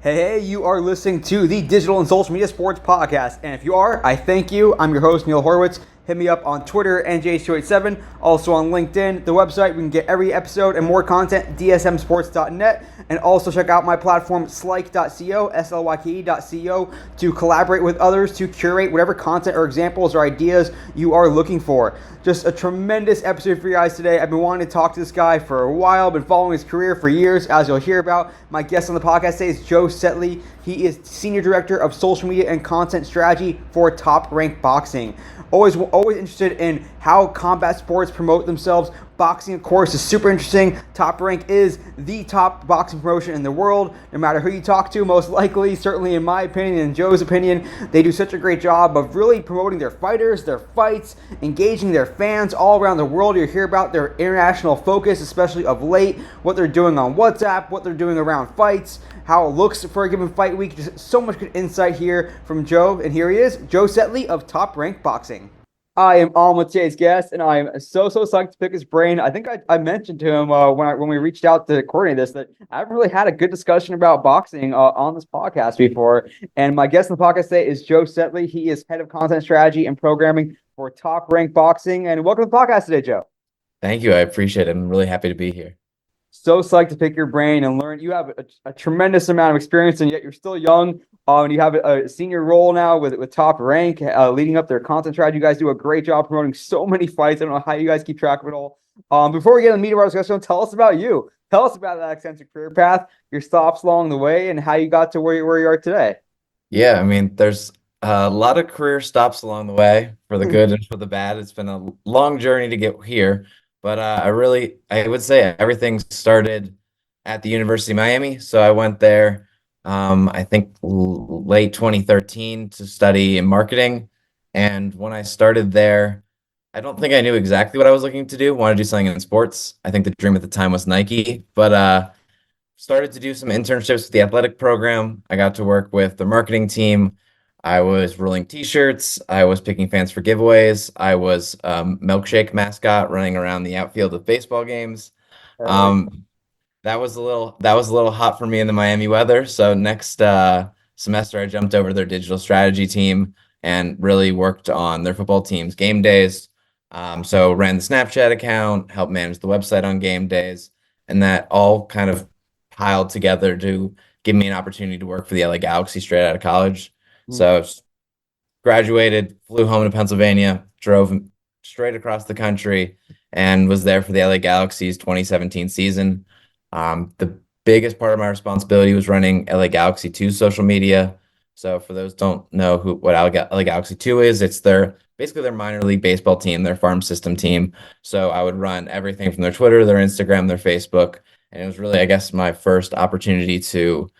Hey, you are listening to the Digital and Social Media Sports Podcast. And if you are, I thank you. I'm your host, Neil Horowitz. Hit me up on Twitter, NJ287, also on LinkedIn, the website. We can get every episode and more content, dsmsports.net. And also check out my platform, slyke.co, slyke.co, to collaborate with others to curate whatever content or examples or ideas you are looking for. Just a tremendous episode for you guys today. I've been wanting to talk to this guy for a while, been following his career for years, as you'll hear about. My guest on the podcast today is Joe Setley. He is Senior Director of Social Media and Content Strategy for Top Rank Boxing. Always interested in how combat sports promote themselves. Boxing, of course, is super interesting. Top Rank is the top boxing promotion in the world. No matter who you talk to, most likely, certainly in my opinion and Joe's opinion, they do such a great job of really promoting their fighters, their fights, engaging their fans all around the world. You'll hear about their international focus, especially of late, what they're doing on WhatsApp, what they're doing around fights, how it looks for a given fight week. Just so much good insight here from Joe. And here he is, Joe Setley of Top Rank Boxing. I am on with today's guest, and I am so psyched to pick his brain. I think I mentioned to him when we reached out to coordinate this that I haven't really had a good discussion about boxing on this podcast before. And my guest on the podcast today is Joe Setley. He is Head of Content Strategy and Programming for Top Rank Boxing. And welcome to the podcast today, Joe. Thank you. I appreciate it. I'm really happy to be here. So psyched to pick your brain and learn. You have a tremendous amount of experience, and yet you're still young. And you have a senior role now with Top Rank, leading up their content strategy. You guys do a great job promoting so many fights. I don't know how you guys keep track of it all. Before we get into the meat of our discussion, tell us about you. Tell us about that extensive career path, your stops along the way, and how you got to where you are today. Yeah, I mean, there's a lot of career stops along the way, for the good and for the bad. It's been a long journey to get here, but I would say everything started at the University of Miami. So I went there. I think late 2013 to study in marketing. And when I started there, I don't think I knew exactly what I was looking to do. Wanted to do something in sports. I think the dream at the time was Nike, but started to do some internships with the athletic program. I got to work with the marketing team. I was rolling t-shirts. I was picking fans for giveaways. I was milkshake mascot running around the outfield of baseball games. That was a little hot for me in the Miami weather. So next semester, I jumped over to their digital strategy team and really worked on their football team's game days. So ran the Snapchat account, helped manage the website on game days, and that all kind of piled together to give me an opportunity to work for the LA Galaxy straight out of college. So graduated, flew home to Pennsylvania, drove straight across the country, and was there for the LA Galaxy's 2017 season. The biggest part of my responsibility was running LA Galaxy 2 social media. So for those who don't know what LA Galaxy 2 is, it's basically their minor league baseball team, their farm system team. So I would run everything from their Twitter, their Instagram, their Facebook. And it was really, I guess, my first opportunity to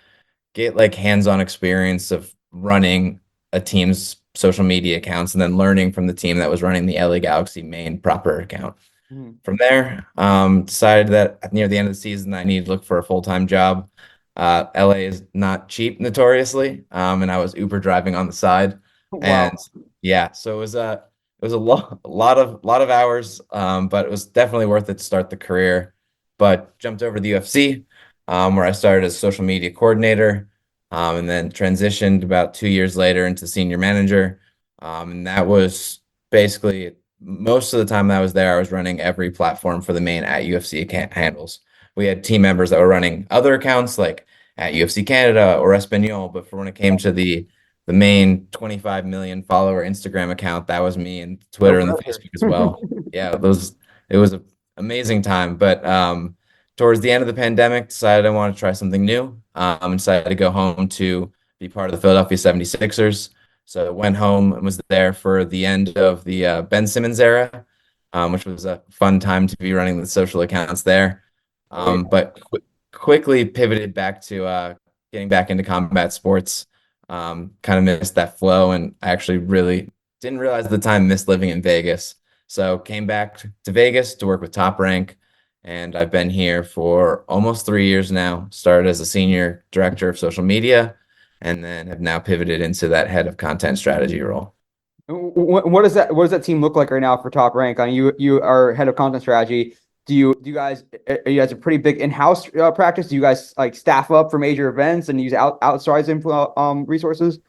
get like hands-on experience of running a team's social media accounts and then learning from the team that was running the LA Galaxy main proper account. From there, decided that near the end of the season, I needed to look for a full-time job. LA is not cheap, notoriously, and I was Uber driving on the side. Wow. And yeah, so it was a lot of hours, but it was definitely worth it to start the career. But jumped over to the UFC, where I started as social media coordinator, and then transitioned about 2 years later into senior manager. And that was basically most of the time that I was there, I was running every platform for the main at UFC account handles. We had team members that were running other accounts like at UFC Canada or Espanol, but for when it came to the main 25 million follower Instagram account, that was me, and Twitter and the Facebook as well. Yeah, it was an amazing time. But towards the end of the pandemic, decided I wanted to try something new. And decided to go home to be part of the Philadelphia 76ers. So I went home and was there for the end of the Ben Simmons era, which was a fun time to be running the social accounts there. But quickly pivoted back to getting back into combat sports. Kind of missed that flow, and I actually really didn't realize at the time missed living in Vegas. So came back to Vegas to work with Top Rank, and I've been here for almost 3 years now. Started as a senior director of social media, and then have now pivoted into that head of content strategy role. What does that team look like right now for Top Rank? I mean, you are head of content strategy. do you guys are you guys a pretty big in-house practice? Do you guys like staff up for major events and use outside resources?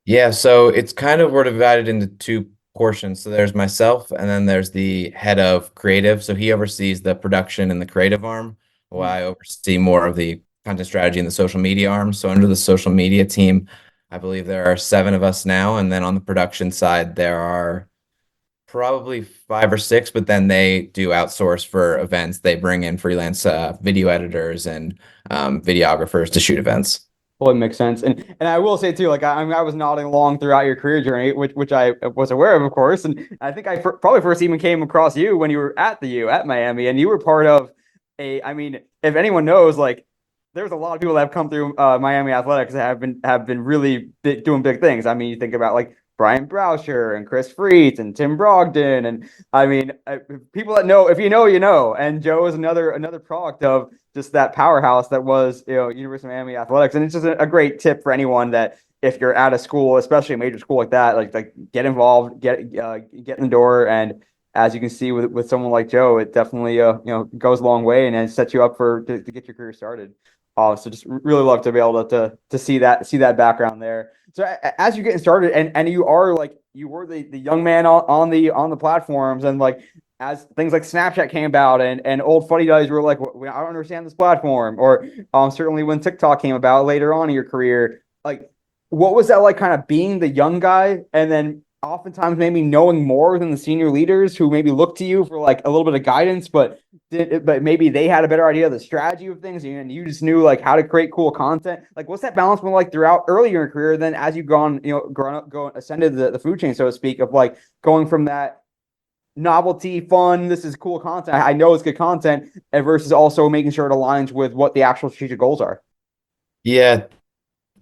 Yeah, so it's kind of we're divided into two portions. So there's myself, and then there's the head of creative. So he oversees the production and the creative arm, while Mhm. I oversee more of the content strategy and the social media arm. So under the social media team, I believe there are seven of us now, and then on the production side, there are probably five or six, but then they do outsource for events. They bring in freelance video editors and videographers to shoot events. Totally makes sense. And I will say too, like I mean, I was nodding along throughout your career journey, which I was aware of course. And I think probably first even came across you when you were at the U at Miami, and you were part of I mean, if anyone knows, like there's a lot of people that have come through Miami athletics that have been really doing big things. I mean, you think about like Brian Brauscher and Chris Freets and Tim Brogdon, and I mean, people that know, if you know, you know. And Joe is another product of just that powerhouse that was, University of Miami athletics. And it's just a great tip for anyone that if you're at a school, especially a major school like that, like get involved, get in the door. And as you can see with someone like Joe, it definitely goes a long way and then sets you up to get your career started. So just really love to be able to see that background there. So as you're getting started, and you are like you were the young man on the platforms, and like as things like Snapchat came about and old funny guys were like, "Well, I don't understand this platform," or certainly when TikTok came about later on in your career, like what was that like kind of being the young guy and then oftentimes maybe knowing more than the senior leaders who maybe look to you for like a little bit of guidance, but maybe they had a better idea of the strategy of things and you just knew like how to create cool content. Like what's that balance been like throughout earlier in your career, then as you've grown up, ascended the food chain, so to speak, of like going from that novelty, fun, this is cool content, I know it's good content, and versus also making sure it aligns with what the actual strategic goals are. Yeah,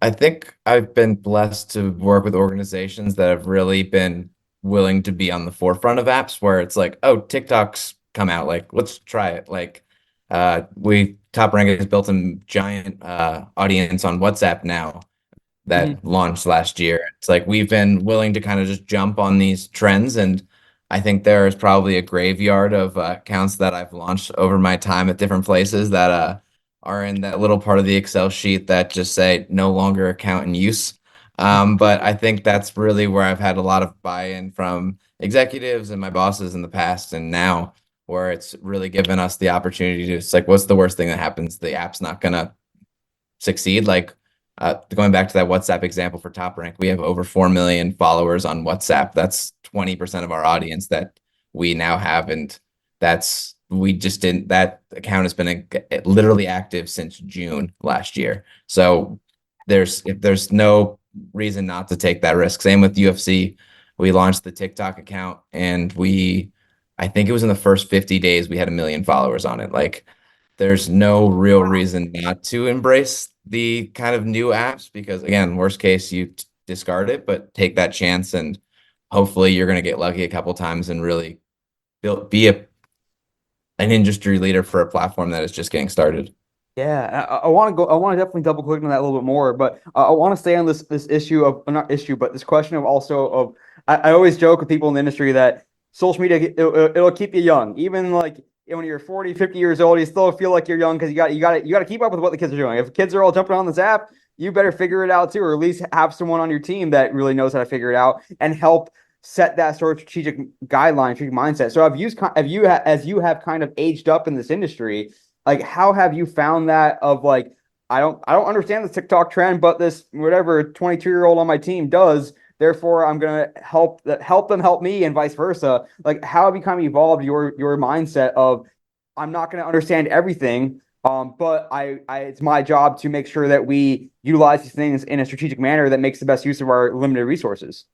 I think I've been blessed to work with organizations that have really been willing to be on the forefront of apps where it's like, oh, TikTok's come out, like let's try it. Like we Top Rank has built a giant audience on WhatsApp now that Mm-hmm. launched last year. It's like we've been willing to kind of just jump on these trends, and I think there is probably a graveyard of accounts that I've launched over my time at different places that are in that little part of the Excel sheet that just say no longer account in use. But I think that's really where I've had a lot of buy-in from executives and my bosses in the past and now, where it's really given us the opportunity to, it's like, what's the worst thing that happens? The app's not gonna succeed. Like going back to that WhatsApp example for Top Rank, we have over 4 million followers on WhatsApp. That's 20% of our audience that we now have. And we just didn't, that account has been literally active since June last year. So there's no reason not to take that risk. Same with UFC. We launched the TikTok account and I think it was in the first 50 days, we had 1 million followers on it. Like, there's no real reason not to embrace the kind of new apps because, again, worst case, you discard it, but take that chance and hopefully you're going to get lucky a couple times and really be an industry leader for a platform that is just getting started. Yeah, I want to go. I want to definitely double click on that a little bit more, but I want to stay on this issue of not issue, but this question of also of I always joke with people in the industry that social media it'll keep you young, even like when you're 40, 50 years old, you still feel like you're young because you got to keep up with what the kids are doing. If kids are all jumping on this app, you better figure it out too, or at least have someone on your team that really knows how to figure it out and help set that sort of strategic guideline, strategic mindset. So as you have kind of aged up in this industry, like how have you found that of like I don't understand the TikTok trend, but this whatever 22-year-old on my team does, therefore I'm gonna help them help me and vice versa. Like how have you kind of evolved your mindset of I'm not gonna understand everything, but I it's my job to make sure that we utilize these things in a strategic manner that makes the best use of our limited resources.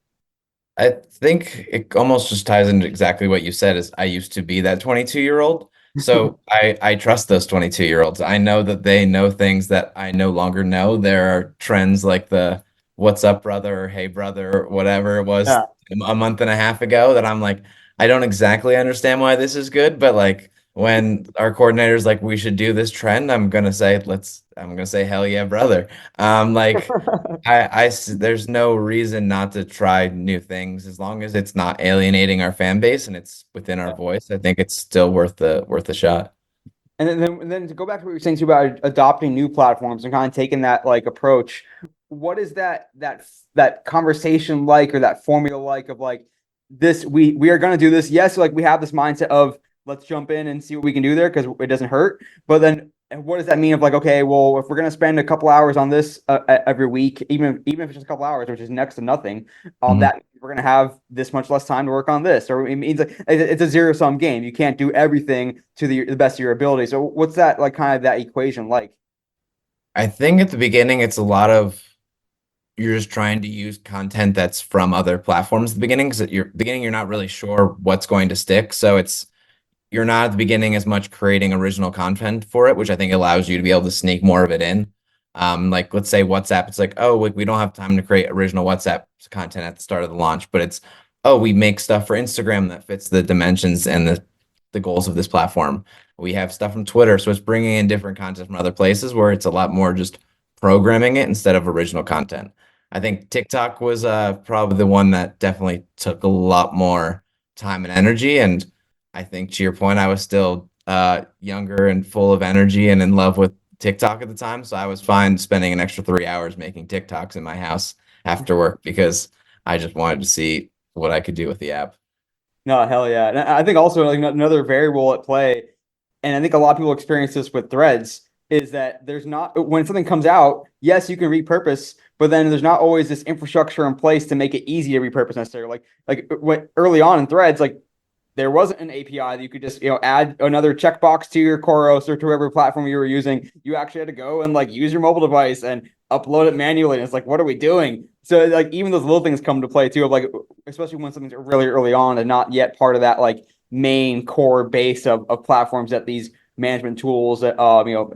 I think it almost just ties into exactly what you said is I used to be that 22-year-old. So I trust those 22-year-olds. I know that they know things that I no longer know. There are trends like the what's up, brother, or hey, brother, or whatever it was Yeah. a month and a half ago that I'm like, I don't exactly understand why this is good, but like when our coordinator's like, we should do this trend, I'm gonna say, hell yeah, brother. Like there's no reason not to try new things as long as it's not alienating our fan base and it's within our voice. I think it's still worth the shot. And then to go back to what you're saying too about adopting new platforms and kind of taking that like approach, what is that conversation like or that formula like of like this we are going to do this. Yes, like we have this mindset of let's jump in and see what we can do there because it doesn't hurt. But then what does that mean of like okay, well if we're going to spend a couple hours on this every week, even if it's just a couple hours, which is next to nothing, Mhm. that we're going to have this much less time to work on this, or it means like it's a zero sum game. You can't do everything to the best of your ability. So what's that like kind of that equation like? I think at the beginning it's a lot of you're just trying to use content that's from other platforms at the beginning because at your beginning you're not really sure what's going to stick. So it's you're not at the beginning as much creating original content for it, which I think allows you to be able to sneak more of it in. Like let's say WhatsApp, it's like, oh, we don't have time to create original WhatsApp content at the start of the launch, but it's, oh, we make stuff for Instagram that fits the dimensions and the goals of this platform. We have stuff from Twitter, so it's bringing in different content from other places where it's a lot more just programming it instead of original content. I think TikTok was probably the one that definitely took a lot more time and energy. And I think to your point, I was still younger and full of energy and in love with TikTok at the time. So I was fine spending an extra 3 hours making TikToks in my house after work because I just wanted to see what I could do with the app. No, hell yeah. And I think also like another variable at play, and I think a lot of people experience this with threads, is that there's not when something comes out, yes, you can repurpose, but then there's not always this infrastructure in place to make it easy to repurpose necessarily. Like when early on in threads, like there wasn't an API that you could just add another checkbox to your Chorus or to whatever platform you were using. You actually had to go and like use your mobile device and upload it manually. And it's like, what are we doing? So like even those little things come to play too. Of like especially when something's really early on and not yet part of that like main core base of platforms that these management tools that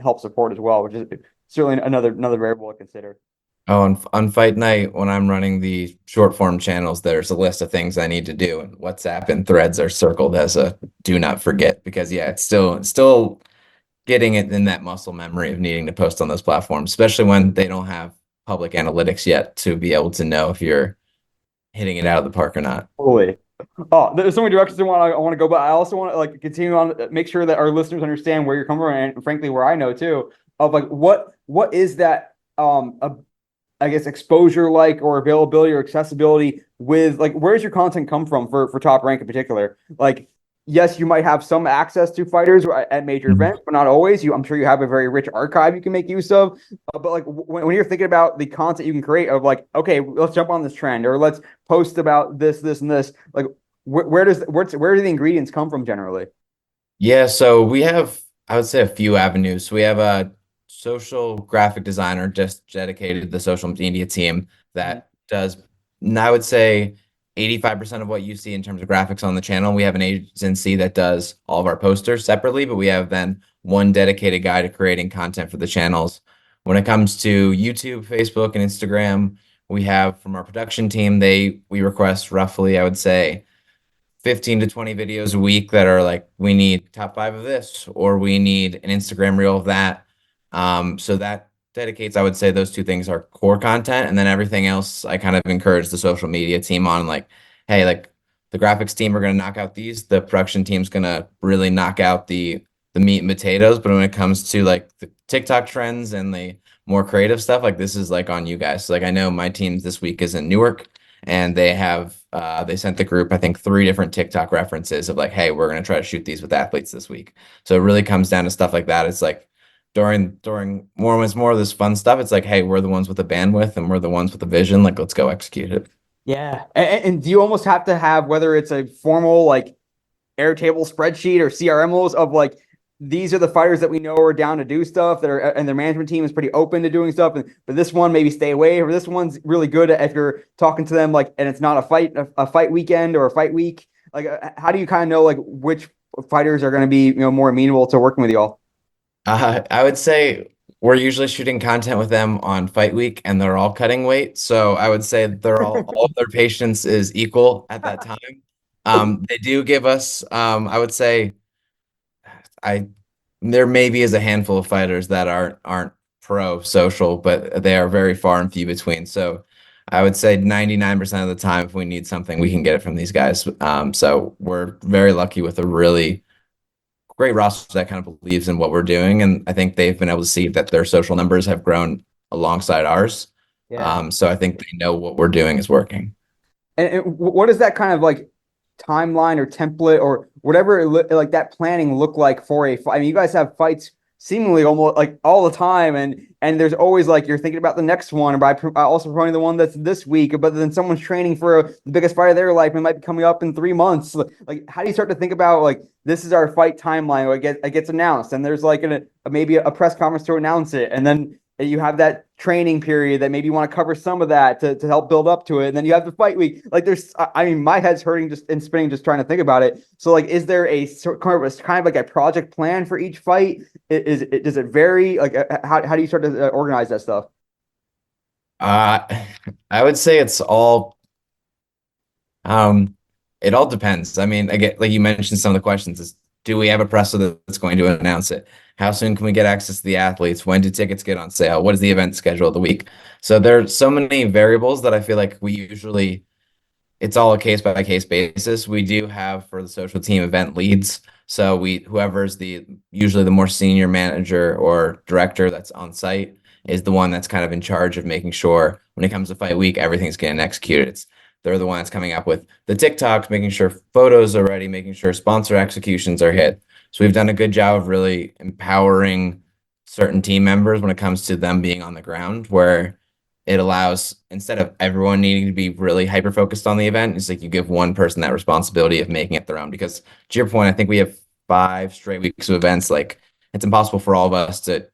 help support as well, which is certainly another variable to consider. Oh, and on fight night, when I'm running the short form channels, there's a list of things I need to do, and WhatsApp and threads are circled as a do not forget because yeah, it's still getting it in that muscle memory of needing to post on those platforms, especially when they don't have public analytics yet to be able to know if you're hitting it out of the park or not. Totally. Oh, there's so many directions I want to go, but I also want to like continue on, make sure that our listeners understand where you're coming from, and frankly, where I know too, of like what is that I guess exposure like or availability or accessibility with like where's your content come from for top rank in particular? Like, yes, you might have some access to fighters at major Mhm. events, but not always. I'm sure you have a very rich archive you can make use of. But like when you're thinking about the content you can create of like, okay, let's jump on this trend or let's post about this, and this. Like, where do the ingredients come from generally? Yeah, so we have, I would say, a few avenues. We have a social graphic designer just dedicated to the social media team Mhm. that does, and I would say 85% of what you see in terms of graphics on the channel. We have an agency that does all of our posters separately, but we have then one dedicated guy to creating content for the channels. When it comes to YouTube, Facebook, and Instagram, we have from our production team, we request roughly, I would say, 15 to 20 videos a week that are like, we need top five of this, or we need an Instagram reel of that. So that dedicates, I would say those two things are core content. And then everything else, I kind of encourage the social media team on like, hey, like the graphics team are going to knock out these, the production team's going to really knock out the meat and potatoes. But when it comes to like the TikTok trends and the more creative stuff, like this is like on you guys. So, like I know my team this week is in Newark and they sent the group I think three different TikTok references of like, hey, we're gonna try to shoot these with athletes this week. So it really comes down to stuff like that. It's like during more when it's more of this fun stuff, it's like, hey, we're the ones with the bandwidth and we're the ones with the vision. Like, let's go execute it. Yeah, and do you almost have to have whether it's a formal like Airtable spreadsheet or CRMs of like these are the fighters that we know are down to do stuff that are and their management team is pretty open to doing stuff, and but this one maybe stay away, or this one's really good if you're talking to them like and it's not a fight weekend or a fight week. Like, how do you kind of know like which fighters are going to be more amenable to working with y'all? I would say we're usually shooting content with them on fight week and they're all cutting weight. So I would say they're all of their patience is equal at that time. They do give us, I would say, I there maybe is a handful of fighters that aren't pro social, but they are very far and few between. So I would say 99% of the time, if we need something, we can get it from these guys. So we're very lucky with a really great roster that kind of believes in what we're doing, and I think they've been able to see that their social numbers have grown alongside ours. Yeah. So I think they know what we're doing is working. And what does that kind of like timeline or template or whatever like that planning look like for a fight? I mean, you guys have fights seemingly almost like all the time, and there's always like you're thinking about the next one, by also promoting the one that's this week, but then someone's training for the biggest fight of their life and it might be coming up in 3 months. Like, how do you start to think about like this is our fight timeline? Or it gets announced, and there's like maybe a press conference to announce it, and then you have that training period that maybe you want to cover some of that to help build up to it. And then you have the fight week. Like I mean, my head's hurting just and spinning just trying to think about it. So like, is there a kind of like a project plan for each fight? Does it vary? Like, how do you start to organize that stuff? Uh, I would say it's all Um, it all depends. I mean, again, like you mentioned, some of the questions is, do we have a presser that's going to announce it? How soon can we get access to the athletes? When do tickets get on sale? What is the event schedule of the week? So there's so many variables that I feel like we usually it's all a case by case basis. We do have for the social team event leads. So whoever's the usually the more senior manager or director that's on site is the one that's kind of in charge of making sure when it comes to fight week, everything's getting executed. They're the ones coming up with the TikToks, making sure photos are ready, making sure sponsor executions are hit. So we've done a good job of really empowering certain team members when it comes to them being on the ground, where it allows, instead of everyone needing to be really hyper focused on the event, it's like you give one person that responsibility of making it their own. Because to your point, I think we have 5 straight weeks of events. Like it's impossible for all of us to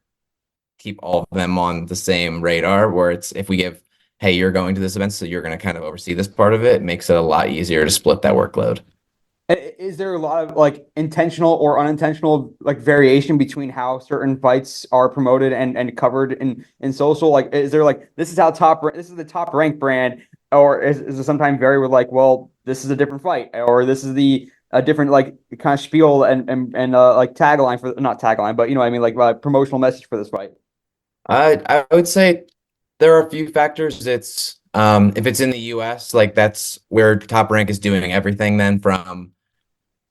keep all of them on the same radar. Where it's if we give, hey, you're going to this event, so you're going to kind of oversee this part of it, it makes it a lot easier to split that workload. Is there a lot of like intentional or unintentional like variation between how certain fights are promoted and covered in social? Like, is there like this is how this is the top ranked brand, or is it sometimes vary with like, well, this is a different fight, or this is the a different like kind of spiel and like tagline for not tagline, but you know what I mean, like promotional message for this fight. I would say there are a few factors. It's if it's in the US, like that's where Top Rank is doing everything then from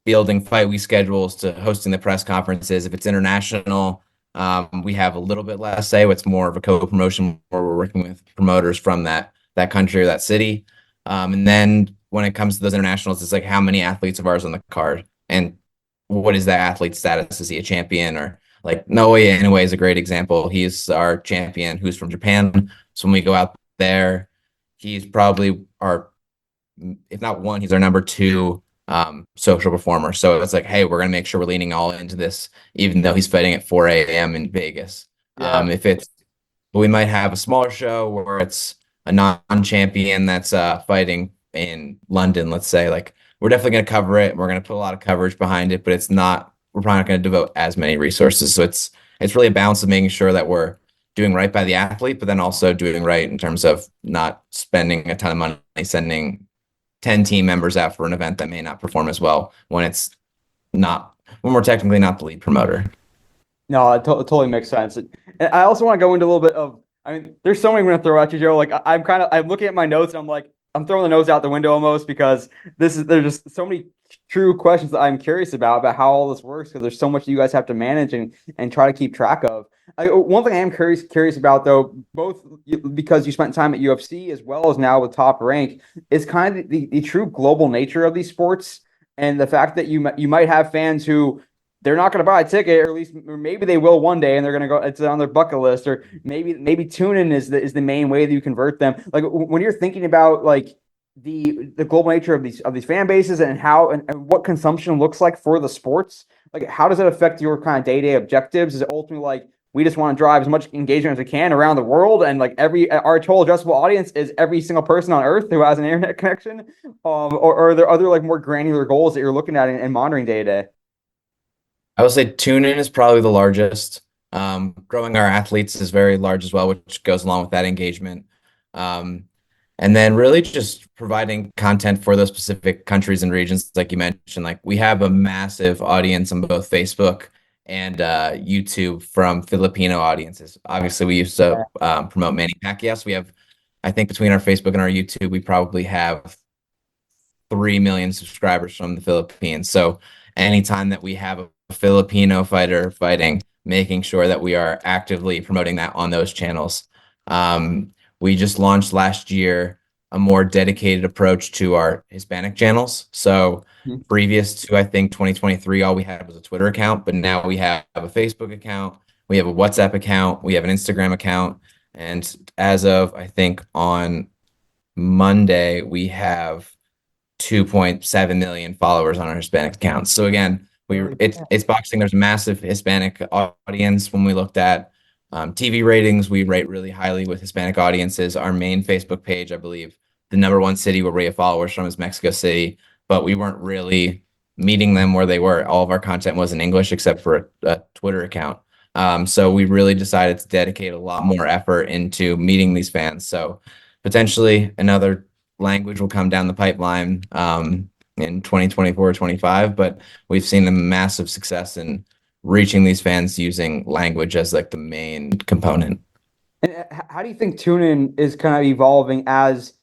building fight week schedules to hosting the press conferences. If it's international, we have a little bit less say. It's more of a co-promotion where we're working with promoters from that country or that city. And then when it comes to those internationals, it's like how many athletes of ours on the card and what is that athlete's status? Is he a champion or like Noe anyway is a great example. He's our champion who's from Japan. So when we go out there, he's probably our, if not one, he's our number two social performer. So it's like, hey, we're gonna make sure we're leaning all into this, even though he's fighting at 4 a.m. in Vegas. Yeah. If it's we might have a smaller show where it's a non-champion that's fighting in London, let's say, like we're definitely gonna cover it. We're gonna put a lot of coverage behind it, but it's not we're probably not gonna devote as many resources. So it's really a balance of making sure that we're doing right by the athlete, but then also doing right in terms of not spending a ton of money sending 10 team members out for an event that may not perform as well when it's not when we're technically not the lead promoter. No, totally makes sense. And I also want to go into a little bit of, I mean, there's so many I'm going to throw at you, Joe. Like I'm looking at my notes and I'm like, I'm throwing the notes out the window almost because there's just so many true questions that I'm curious about how all this works because there's so much you guys have to manage and try to keep track of. One thing I am curious about though, both because you spent time at UFC as well as now with Top Rank, is kind of the true global nature of these sports and the fact that you might have fans who they're not going to buy a ticket, or at least or maybe they will one day, and they're going to go. It's on their bucket list, or maybe tune-in is the main way that you convert them. Like when you're thinking about like the global nature of these fan bases and how and what consumption looks like for the sports, like how does it affect your kind of day-to-day objectives? Is it ultimately like we just want to drive as much engagement as we can around the world, and like our total addressable audience is every single person on Earth who has an internet connection, or are there other like more granular goals that you're looking at and monitoring day to day? I would say tune in is probably the largest. Growing our athletes is very large as well, which goes along with that engagement. Um, and then really just providing content for those specific countries and regions, like you mentioned. Like we have a massive audience on both Facebook and YouTube from Filipino audiences. Obviously, we used to promote Manny Pacquiao. So we have, I think, between our Facebook and our YouTube, we probably have 3 million subscribers from the Philippines. So anytime that we have a Filipino fighter fighting, making sure that we are actively promoting that on those channels. We just launched last year a more dedicated approach to our Hispanic channels. So previous to, I think, 2023, all we had was a Twitter account, but now we have a Facebook account, we have a WhatsApp account, we have an Instagram account, and as of, I think, on Monday, we have 2.7 million followers on our Hispanic accounts. So again, it's boxing. There's a massive Hispanic audience. When we looked at TV ratings, we rate really highly with Hispanic audiences. Our main Facebook page, I believe, the #1 city where we have followers from is Mexico City, but we weren't really meeting them where they were. All of our content was in English except for a Twitter account. So we really decided to dedicate a lot more effort into meeting these fans. So potentially another language will come down the pipeline in 2024 or 25, but we've seen a massive success in reaching these fans using language as like the main component. And how do you think TuneIn is kind of evolving as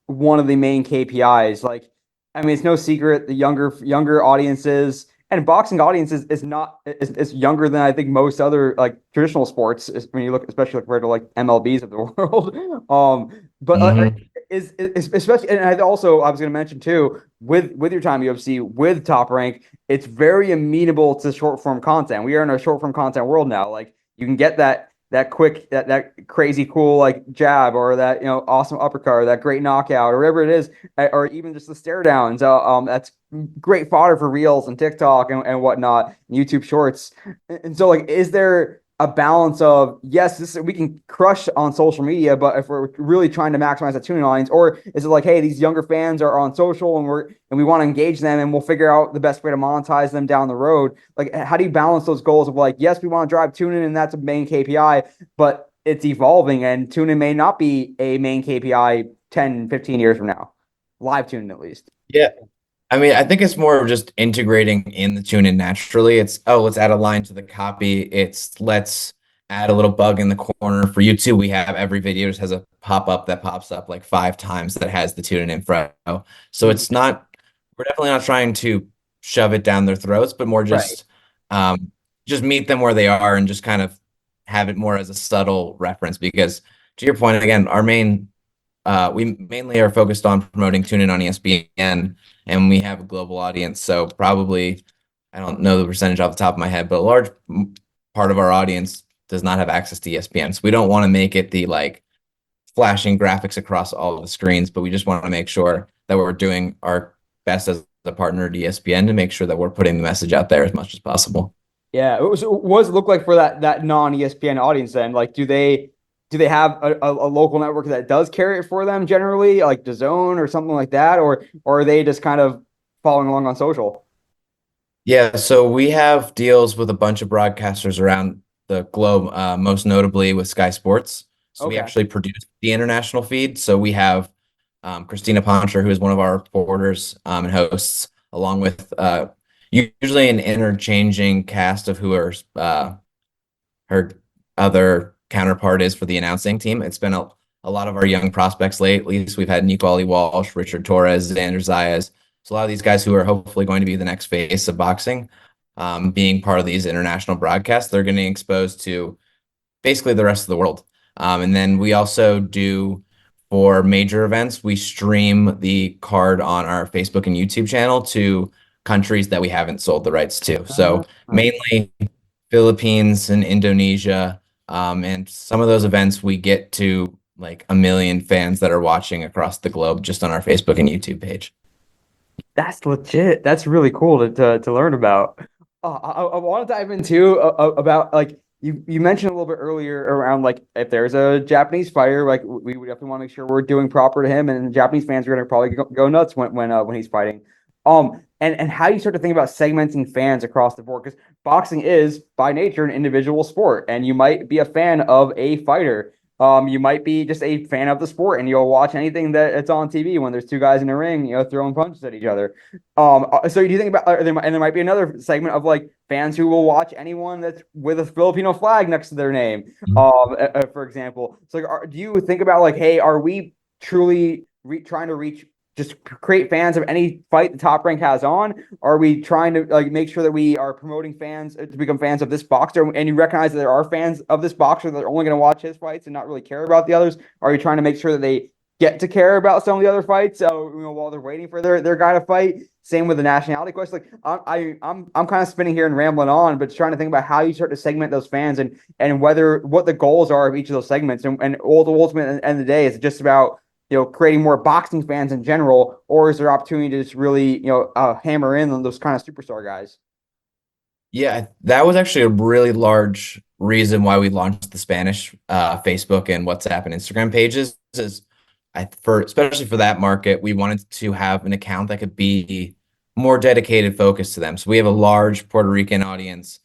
one of the main KPIs? Like, I mean, it's no secret the younger audiences and boxing audiences is not is younger than I think most other like traditional sports. When you look, especially compared to like MLBs of the world. But is especially, and I was going to mention too with your time UFC with Top Rank, it's very amenable to short form content. We are in a short form content world now. Like you can get that quick, that crazy cool like jab or that awesome uppercut or that great knockout or whatever it is, or even just the stare downs. That's great fodder for Reels and TikTok and whatnot, YouTube Shorts. And so like, is there a balance of yes, we can crush on social media, but if we're really trying to maximize the tuning audience, or is it like, hey, these younger fans are on social and we want to engage them and we'll figure out the best way to monetize them down the road? Like, how do you balance those goals of like, yes, we want to drive tuning and that's a main KPI, but it's evolving and tuning may not be a main KPI 10, 15 years from now, live tuning at least. Yeah. I mean, I think it's more of just integrating in the tune in naturally. It's, oh, let's add a line to the copy. It's let's add a little bug in the corner. For YouTube, we have every video just has a pop-up that pops up like 5 times that has the tune in info. So it's not, we're definitely not trying to shove it down their throats, but more just meet them where they are and just kind of have it more as a subtle reference. Because to your point, again, we mainly are focused on promoting TuneIn on ESPN, and we have a global audience. So probably, I don't know the percentage off the top of my head, but a large part of our audience does not have access to ESPN. So we don't want to make it the like flashing graphics across all of the screens, but we just want to make sure that we're doing our best as a partner at ESPN to make sure that we're putting the message out there as much as possible. Yeah. What does it look like for that non-ESPN audience then? Like, do they have a local network that does carry it for them generally, like DAZN or something like that, or are they just kind of following along on social? Yeah, so we have deals with a bunch of broadcasters around the globe, most notably with Sky Sports. So we Okay. actually produce the international feed. So we have Christina Poncher, who is one of our reporters and hosts, along with usually an interchanging cast of who are her other counterpart is for the announcing team. It's been a lot of our young prospects lately. So we've had Nico Ali Walsh, Richard Torres, Xander Zayas. So a lot of these guys who are hopefully going to be the next face of boxing, being part of these international broadcasts, they're getting exposed to basically the rest of the world. And then we also do, for major events, we stream the card on our Facebook and YouTube channel to countries that we haven't sold the rights to. So mainly Philippines and Indonesia. And some of those events we get to like 1 million fans that are watching across the globe just on our Facebook and YouTube page. That's legit. That's really cool to learn about. I want to dive into about like you mentioned a little bit earlier around like if there's a Japanese fighter, like we would definitely want to make sure we're doing proper to him, and the Japanese fans are going to probably go nuts when he's fighting. And how do you start to think about segmenting fans across the board? Because boxing is by nature an individual sport, and you might be a fan of a fighter, You might be just a fan of the sport and you'll watch anything that it's on TV when there's two guys in a ring, throwing punches at each other. So do you think about, and there might be another segment of like fans who will watch anyone that's with a Filipino flag next to their name, for example. So like, do you think about like, hey, are we truly trying to reach just create fans of any fight the Top Rank has on? Are we trying to like make sure that we are promoting fans to become fans of this boxer? And you recognize that there are fans of this boxer that are only going to watch his fights and not really care about the others? Are you trying to make sure that they get to care about some of the other fights? So while they're waiting for their guy to fight. Same with the nationality question. Like I'm kind of spinning here and rambling on, but trying to think about how you start to segment those fans and whether what the goals are of each of those segments. And ultimately, at the end of the day, is it just about creating more boxing fans in general, or is there opportunity to just really, hammer in on those kind of superstar guys? Yeah, that was actually a really large reason why we launched the Spanish Facebook and WhatsApp and Instagram pages. Is for especially for that market, we wanted to have an account that could be more dedicated, focused to them. So we have a large Puerto Rican audience.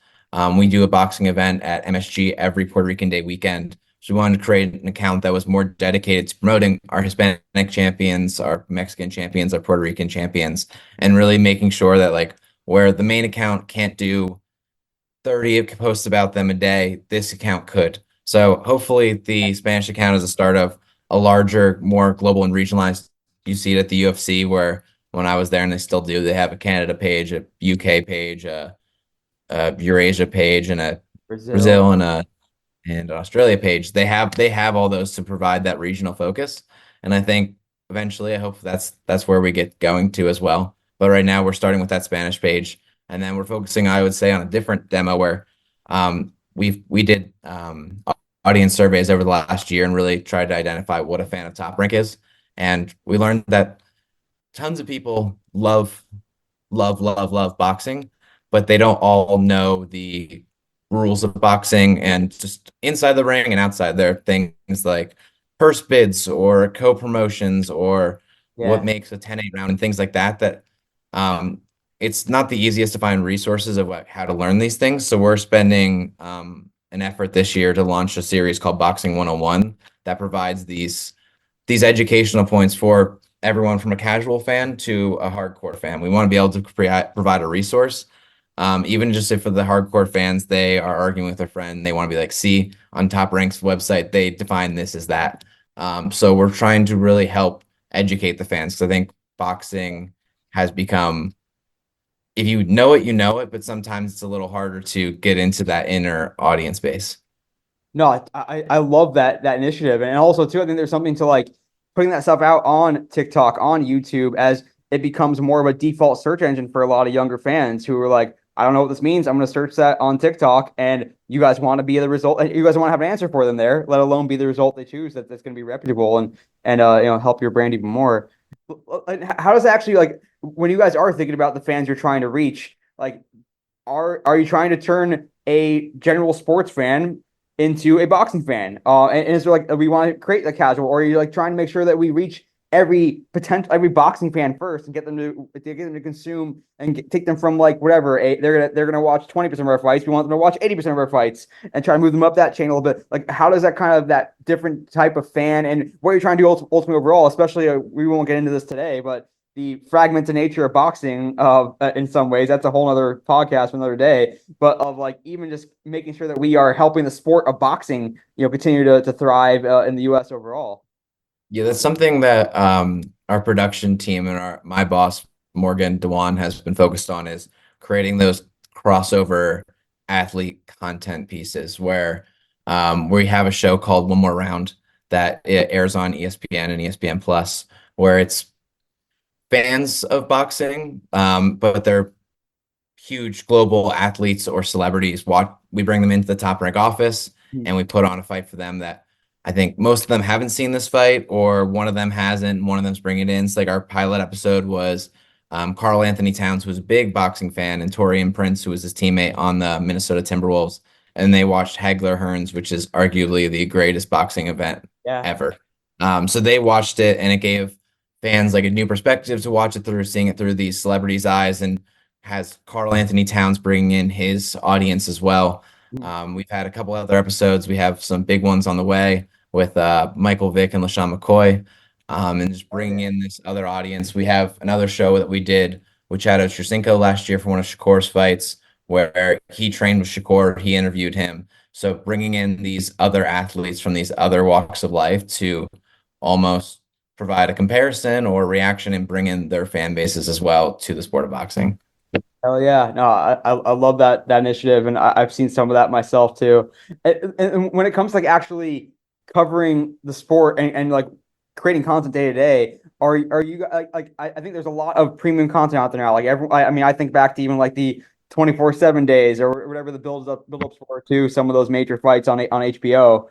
We do a boxing event at MSG every Puerto Rican Day weekend. So we wanted to create an account that was more dedicated to promoting our Hispanic champions, our Mexican champions, our Puerto Rican champions, and really making sure that like where the main account can't do 30 posts about them a day, this account could. So hopefully the Spanish account is a start of a larger, more global and regionalized. You see it at the UFC where when I was there and they still do, they have a Canada page, a UK page, a Eurasia page, and a Brazil. Brazil and Australia page. They have all those to provide that regional focus. And I think eventually I hope that's where we get going to as well. But right now we're starting with that Spanish page. And then we're focusing, I would say, on a different demo where we did audience surveys over the last year and really tried to identify what a fan of Top Rank is. And we learned that tons of people love boxing, but they don't all know the rules of boxing and just inside the ring and outside there are things like purse bids or co-promotions or what Yeah. makes a 10-8 round and things like that um, it's not the easiest to find resources of how to learn these things. So we're spending an effort this year to launch a series called Boxing 101 that provides these educational points for everyone from a casual fan to a hardcore fan. We want to be able to provide a resource. Even just if for the hardcore fans, they are arguing with a friend, they want to be like, see, on Top Rank's website, they define this as that. So we're trying to really help educate the fans because I think boxing has become, if you know it, you know it, but sometimes it's a little harder to get into that inner audience base. No, I love that initiative, and also too, I think there's something to like putting that stuff out on TikTok, on YouTube, as it becomes more of a default search engine for a lot of younger fans who are like, I don't know what this means. I'm going to search that on TikTok, and you guys want to be the result. You guys want to have an answer for them there, let alone be the result they choose that's going to be reputable and help your brand even more. How does it actually like when you guys are thinking about the fans you're trying to reach? Like, are you trying to turn a general sports fan into a boxing fan? And is there like we want to create the casual, or are you like trying to make sure that we reach every boxing fan first and get them to consume and take them from like whatever they're gonna watch 20% of our fights. We want them to watch 80% of our fights and try to move them up that chain a little bit. Like how does that kind of that different type of fan and what you're trying to do ultimately overall, especially we won't get into this today, but the fragmented nature of boxing in some ways that's a whole other podcast for another day, but of like even just making sure that we are helping the sport of boxing continue to thrive in the US overall. Yeah, that's something that our production team and my boss Morgan Dewan has been focused on is creating those crossover athlete content pieces where we have a show called One More Round that it airs on ESPN and ESPN Plus, where it's fans of boxing, but they're huge global athletes or celebrities. We bring them into the Top Rank office and we put on a fight for them that I think most of them haven't seen this fight, or one of them hasn't. One of them's bringing it in. So like our pilot episode was Carl Anthony Towns, who was a big boxing fan, and Torian Prince, who was his teammate on the Minnesota Timberwolves. And they watched Hagler Hearns, which is arguably the greatest boxing event Yeah. ever. So they watched it, and it gave fans like a new perspective to watch it through, seeing it through these celebrities' eyes, and has Carl Anthony Towns bringing in his audience as well. We've had a couple other episodes. We have some big ones on the way with Michael Vick and LaShawn McCoy, and just Oh, bringing yeah. in this other audience. We have another show that we did with Chad Ochocinco last year for one of Shakur's fights, where he trained with Shakur. He interviewed him. So bringing in these other athletes from these other walks of life to almost provide a comparison or reaction and bring in their fan bases as well to the sport of boxing. Hell yeah. No, I love that initiative, and I've seen some of that myself too. And when it comes to like actually covering the sport and like creating content day to day, are you like I think there's a lot of premium content out there now. Like I mean I think back to even like the 24/7 days or whatever the build ups were to some of those major fights on HBO.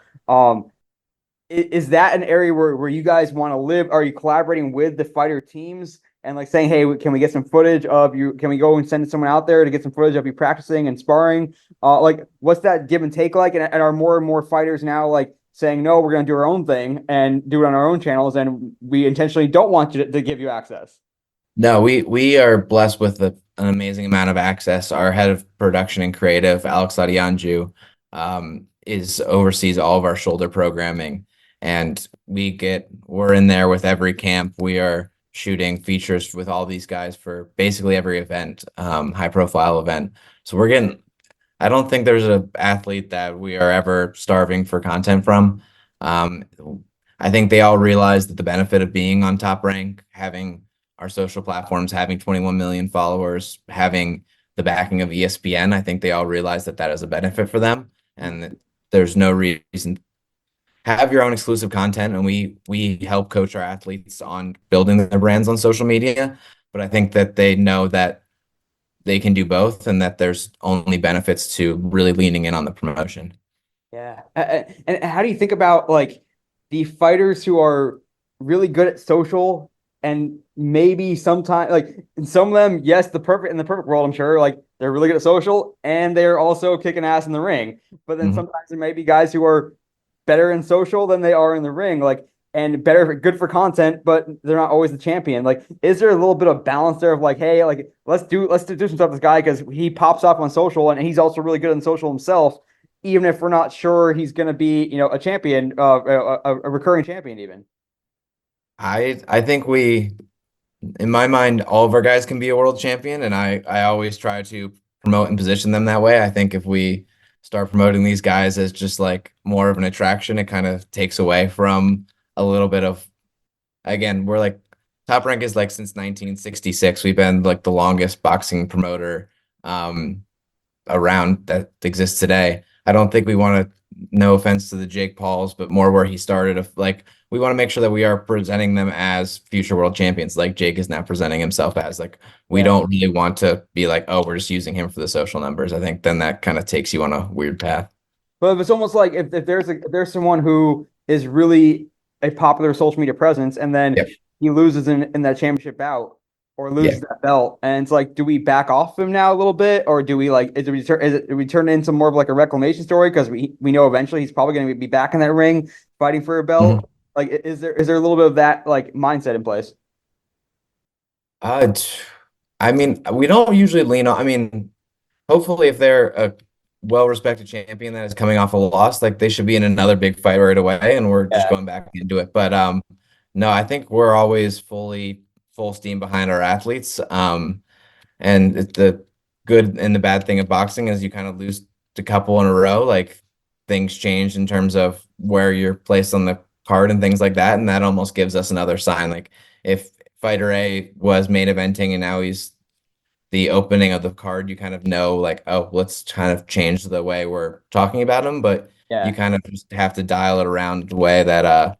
Is that an area where you guys want to live? Are you collaborating with the fighter teams and like saying, hey, can we get some footage of you? Can we go and send someone out there to get some footage of you practicing and sparring? Like, what's that give and take like? And are more and more fighters now like saying, no, we're going to do our own thing and do it on our own channels, and we intentionally don't want you to give you access? No, we are blessed with an amazing amount of access. Our head of production and creative, Alex Adianju, is oversees all of our shoulder programming, and we're in there with every camp. We are shooting features with all these guys for basically every event, high profile event. So we're getting. I don't think there's an athlete that we are ever starving for content from. Um, I think they all realize that the benefit of being on Top Rank, having our social platforms, having 21 million followers, having the backing of ESPN, I think they all realize that that is a benefit for them, and that there's no reason. Have your own exclusive content, and we help coach our athletes on building their brands on social media. But I think that they know that they can do both, and that there's only benefits to really leaning in on the promotion. Yeah. And how do you think about like the fighters who are really good at social and maybe sometimes like in some of them, yes, in the perfect world, I'm sure, like they're really good at social and they're also kicking ass in the ring. But then Mhm. sometimes there may be guys who are better in social than they are in the ring, like and good for content, but they're not always the champion. Like, is there a little bit of balance there of like, hey, like let's do some stuff with this guy because he pops off on social and he's also really good on social himself, even if we're not sure he's going to be, a champion, a recurring champion, even. I think in my mind, all of our guys can be a world champion, and I always try to promote and position them that way. I think if we start promoting these guys as just like more of an attraction, it kind of takes away from a little bit of, again, we're like Top Rank is like since 1966. We've been like the longest boxing promoter around that exists today. I don't think we want to, no offense to the Jake Pauls, but more where he started. Of like, we want to make sure that we are presenting them as future world champions, like Jake is now presenting himself as. Like, we Yeah. don't really want to be like, oh, we're just using him for the social numbers. I think then that kind of takes you on a weird path. But it's almost like if there's someone who is really a popular social media presence and then Yep. he loses in that championship bout or Yeah. loses that belt, and it's like, do we back off him now a little bit, or do we like do we turn it into more of like a reclamation story because we know eventually he's probably going to be back in that ring fighting for a Mhm. belt? Like, is there a little bit of that like mindset in place? Uh, t- I mean, we don't usually lean on. I mean, hopefully, if they're a well-respected champion that is coming off a loss, like they should be in another big fight right away, and we're just Yeah. going back into it. But no, I think we're always full steam behind our athletes. And the good and the bad thing of boxing is you kind of lose a couple in a row. Like things change in terms of where you're placed on the card and things like that, and that almost gives us another sign. Like if fighter A was main eventing and now he's the opening of the card, you kind of know like, oh, let's kind of change the way we're talking about him, but you Yeah. kind of just have to dial it around the way that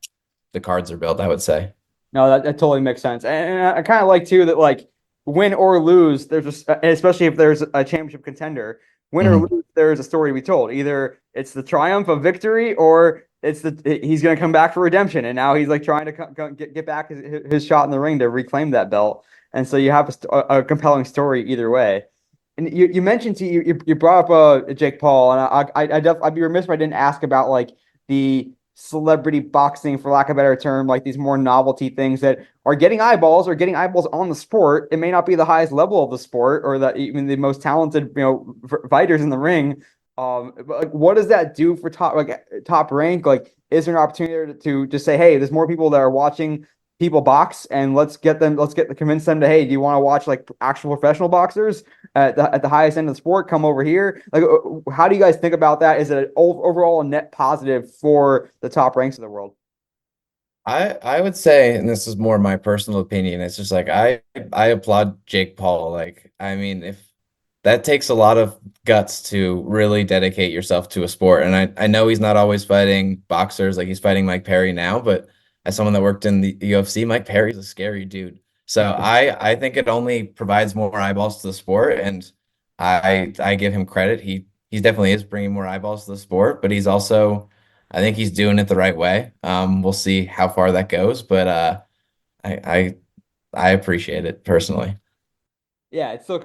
the cards are built, I would say. No, that totally makes sense. And I kind of like too that like win or lose, there's just especially if there's a championship contender, win or Mhm. lose, there's a story to be told. Either it's the triumph of victory or he's going to come back for redemption, and now he's like trying to get back his shot in the ring to reclaim that belt. And so you have a compelling story either way. And you mentioned you brought up Jake Paul, and I'd be remiss if I didn't ask about like the celebrity boxing, for lack of a better term, like these more novelty things that are getting eyeballs or getting eyeballs on the sport. It may not be the highest level of the sport or that even the most talented, fighters in the ring, But like, what does that do for top rank? Like, is there an opportunity to just say, hey, there's more people that are watching people box, and convince them to, hey, do you want to watch like actual professional boxers at the highest end of the sport? Come over here. Like, how do you guys think about that? Is it overall a net positive for the top ranks of the world? I would say, and this is more my personal opinion, it's just like I applaud Jake Paul. Like, I mean, if that takes a lot of guts to really dedicate yourself to a sport. And I know he's not always fighting boxers, like he's fighting Mike Perry now, but as someone that worked in the UFC, Mike Perry's a scary dude. So I think it only provides more eyeballs to the sport, and I give him credit. He definitely is bringing more eyeballs to the sport, but he's also I think he's doing it the right way. We'll see how far that goes, but I I I appreciate it personally. Yeah, it's still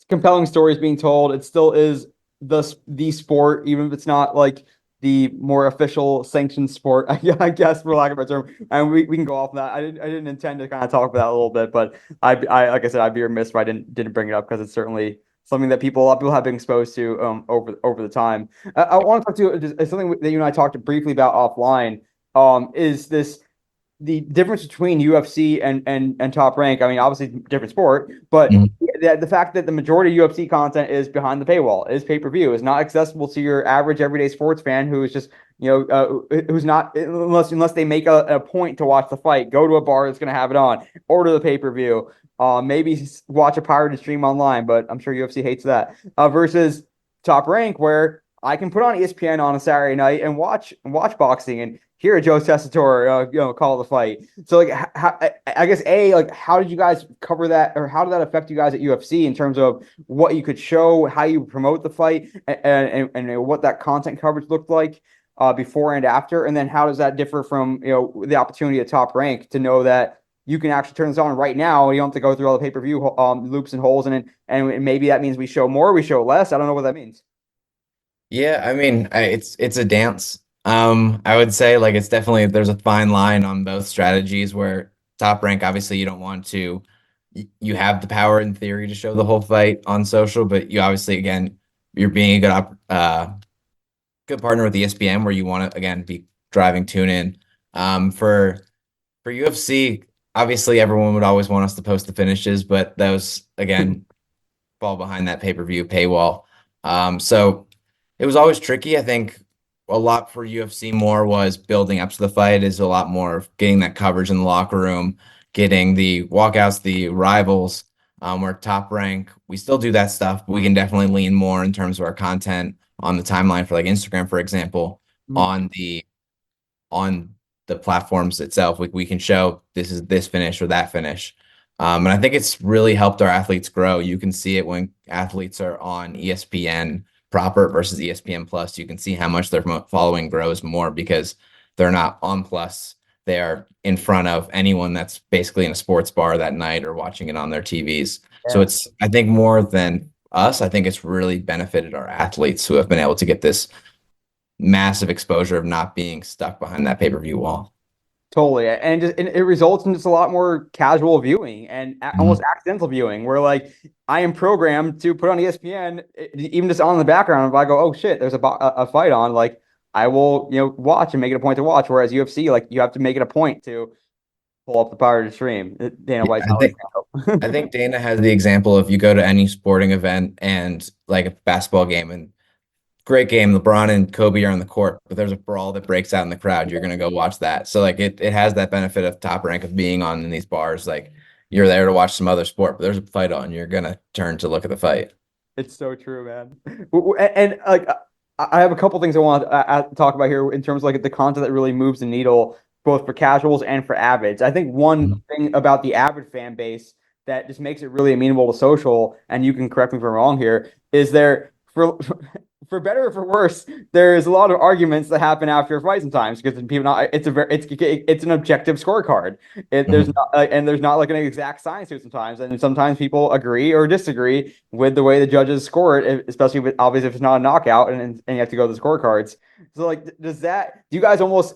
compelling stories being told. It still is the sport, even if it's not like the more official sanctioned sport, I guess, for lack of a better term. And we can go off that. I didn't intend to kind of talk about that a little bit, but I like I said, I'd be remiss if I didn't bring it up because it's certainly something that a lot of people have been exposed to over the time. I want to talk to you just something that you and I talked briefly about offline. Is this the difference between UFC and Top Rank? I mean, obviously different sport, but Mhm. the fact that the majority of UFC content is behind the paywall, is pay-per-view, is not accessible to your average everyday sports fan who is just, who's not, unless they make a point to watch the fight, go to a bar that's going to have it on, order the pay-per-view, maybe watch a pirated stream online, but I'm sure UFC hates that. Versus Top Rank, where I can put on ESPN on a Saturday night and watch boxing and hear Joe Tessitore, call the fight. So like, I guess like, how did you guys cover that, or how did that affect you guys at UFC in terms of what you could show, how you promote the fight, and what that content coverage looked like before and after, and then how does that differ from the opportunity at Top Rank to know that you can actually turn this on right now. You don't have to go through all the pay-per-view loops and holes, and maybe that means we show more, we show less. I don't know what that means. Yeah, I mean, it's a dance. I would say like it's definitely there's a fine line on both strategies where top rank, obviously you don't want to you have the power in theory to show the whole fight on social, but you obviously again you're being a good partner with ESPN where you want to again be driving tune in. For UFC, obviously everyone would always want us to post the finishes, but those again fall behind that pay-per-view paywall. So it was always tricky. I think a lot for UFC more was building up to the fight is a lot more of getting that coverage in the locker room, getting the walkouts, the rivals. We're top rank. We still do that stuff, but we can definitely lean more in terms of our content on the timeline for like Instagram, for example, Mhm. on the platforms itself. We can show this is this finish or that finish. And I think it's really helped our athletes grow. You can see it when athletes are on ESPN proper versus ESPN Plus. You can see how much their following grows more because they're not on Plus. They are in front of anyone that's basically in a sports bar that night or watching it on their TVs. So Yeah. it's, I think, more than us, I think it's really benefited our athletes who have been able to get this massive exposure of not being stuck behind that pay-per-view wall. Totally, and it results in just a lot more casual viewing and almost Mhm. accidental viewing, where like I am programmed to put on ESPN, even just on the background. If I go, oh shit, there's a fight on, like I will watch and make it a point to watch. Whereas UFC, like you have to make it a point to pull up the power to stream. Dana Yeah, White's not like I that. think Dana has the example of you go to any sporting event and like a basketball game and great game, LeBron and Kobe are on the court, but there's a brawl that breaks out in the crowd. You're gonna go watch that. So like it has that benefit of top rank of being on in these bars. Like you're there to watch some other sport, but there's a fight on, you're gonna turn to look at the fight. It's so true, man. And like, I have a couple things I want to talk about here in terms of like the content that really moves the needle, both for casuals and for avids. I think one Mhm. thing about the avid fan base that just makes it really amenable to social, and you can correct me if I'm wrong here, is there for better or for worse, there's a lot of arguments that happen after a fight sometimes because people not it's a very it's an objective scorecard. There's Mhm. not and there's not like an exact science to it sometimes, and sometimes people agree or disagree with the way the judges score it, especially with obviously if it's not a knockout and you have to go to the scorecards. So like, does that do you guys almost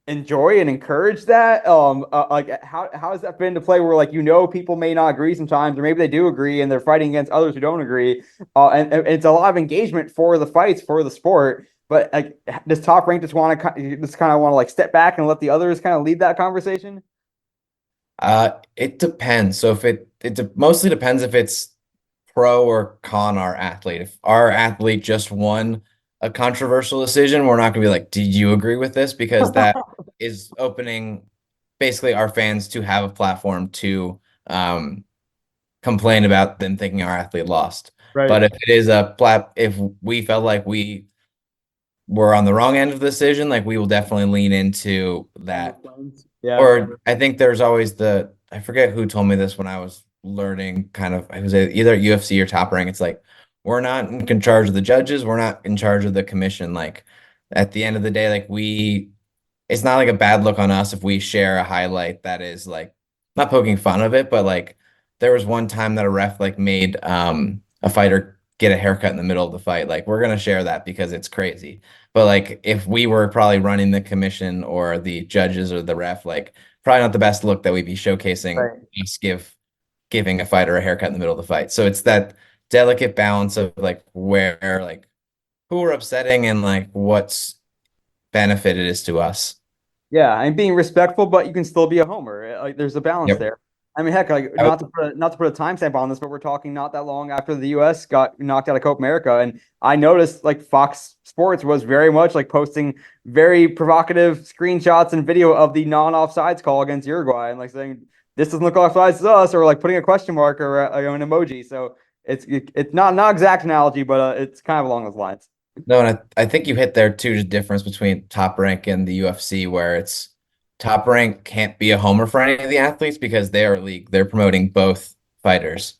enjoy and encourage that? Like how has that been to play where like people may not agree sometimes, or maybe they do agree and they're fighting against others who don't agree, and it's a lot of engagement for the fights for the sport. But like, does Top Rank just kind of want to like step back and let the others kind of lead that conversation? It depends. So if mostly depends if it's pro or con our athlete. If our athlete just won a controversial decision, we're not gonna be like, "Did you agree with this?" Because that is opening basically our fans to have a platform to complain about them thinking our athlete lost. Right. But if it is if we felt like we were on the wrong end of the decision, like we will definitely lean into that. Yeah. Or I think there's always I forget who told me this when I was learning kind of, it was either UFC or Top Rank. It's like, we're not in charge of the judges. We're not in charge of the commission. Like at the end of the day, like it's not like a bad look on us if we share a highlight that is like not poking fun of it, but like there was one time that a ref like made a fighter get a haircut in the middle of the fight. Like we're gonna share that because it's crazy. But like if we were probably running the commission or the judges or the ref, like probably not the best look that we'd be showcasing Right. just giving a fighter a haircut in the middle of the fight. So it's that delicate balance of like where like who we're upsetting and like what's benefit it is to us. Yeah, and being respectful, but you can still be a homer. Like there's a balance Yep. there. I mean, heck, like I not to put a timestamp on this, but we're talking not that long after the U.S. got knocked out of Copa America, and I noticed like Fox Sports was very much like posting very provocative screenshots and video of the non-offsides call against Uruguay, and like saying this doesn't look offsides to us, or like putting a question mark or an emoji. So it's not exact analogy, but it's kind of along those lines. No, and I think you hit there too, the difference between Top Rank and the UFC, where it's Top Rank can't be a homer for any of the athletes because they are a league. They're promoting both fighters.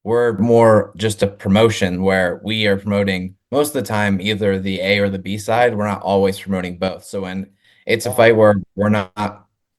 We're more just a promotion where we are promoting most of the time either the A or the B side. We're not always promoting both. So when it's a fight where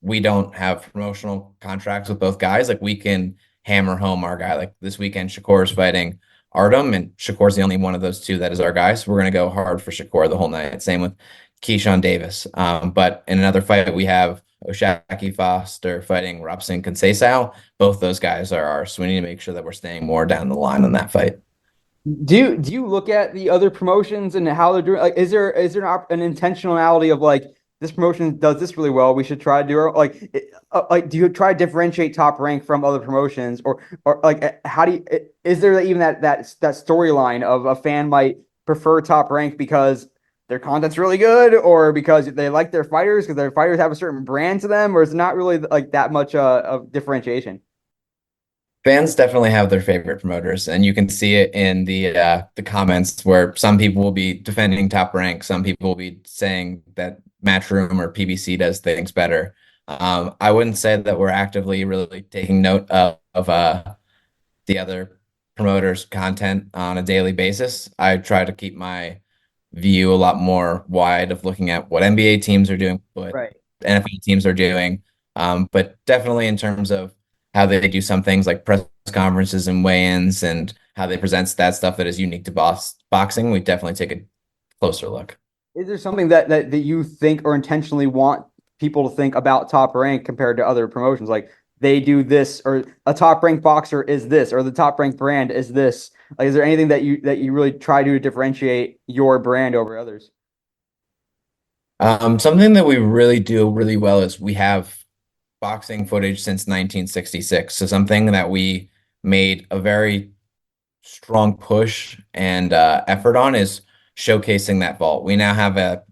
we don't have promotional contracts with both guys, like we can hammer home our guy. Like this weekend, Shakur is fighting Artem, and Shakur's the only one of those two that is our guy. So we're going to go hard for Shakur the whole night. Same with Keyshawn Davis. But in another fight, we have Oshaki Foster fighting Robson Conceição. Both those guys are ours. So we need to make sure that we're staying more down the line on that fight. Do you look at the other promotions and how they're doing? Like, is there an intentionality of like this promotion does this really well? We should try to do it. Like, do you try to differentiate Top Rank from other promotions, or like how do you? Is there even that storyline of a fan might prefer Top Rank because their content's really good, or because they like their fighters because their fighters have a certain brand to them, or is it not really like that much of differentiation? Fans definitely have their favorite promoters, and you can see it in the comments where some people will be defending Top Rank, some people will be saying that Matchroom or PBC does things better. I wouldn't say that we're actively really taking note of the other promoters' content on a daily basis. I try to keep my view a lot more wide of looking at what NBA teams are doing, what Right. NFL teams are doing. But definitely in terms of how they do some things like press conferences and weigh-ins and how they present that stuff that is unique to boxing, we definitely take a closer look. Is there something that you think or intentionally want people to think about Top Rank compared to other promotions? Like they do this, or a Top Rank boxer is this, or the Top Rank brand is this. Like, is there anything that you really try to differentiate your brand over others? Something that we really do really well is we have boxing footage since 1966. So something that we made a very strong push and effort on is showcasing that vault. We now have a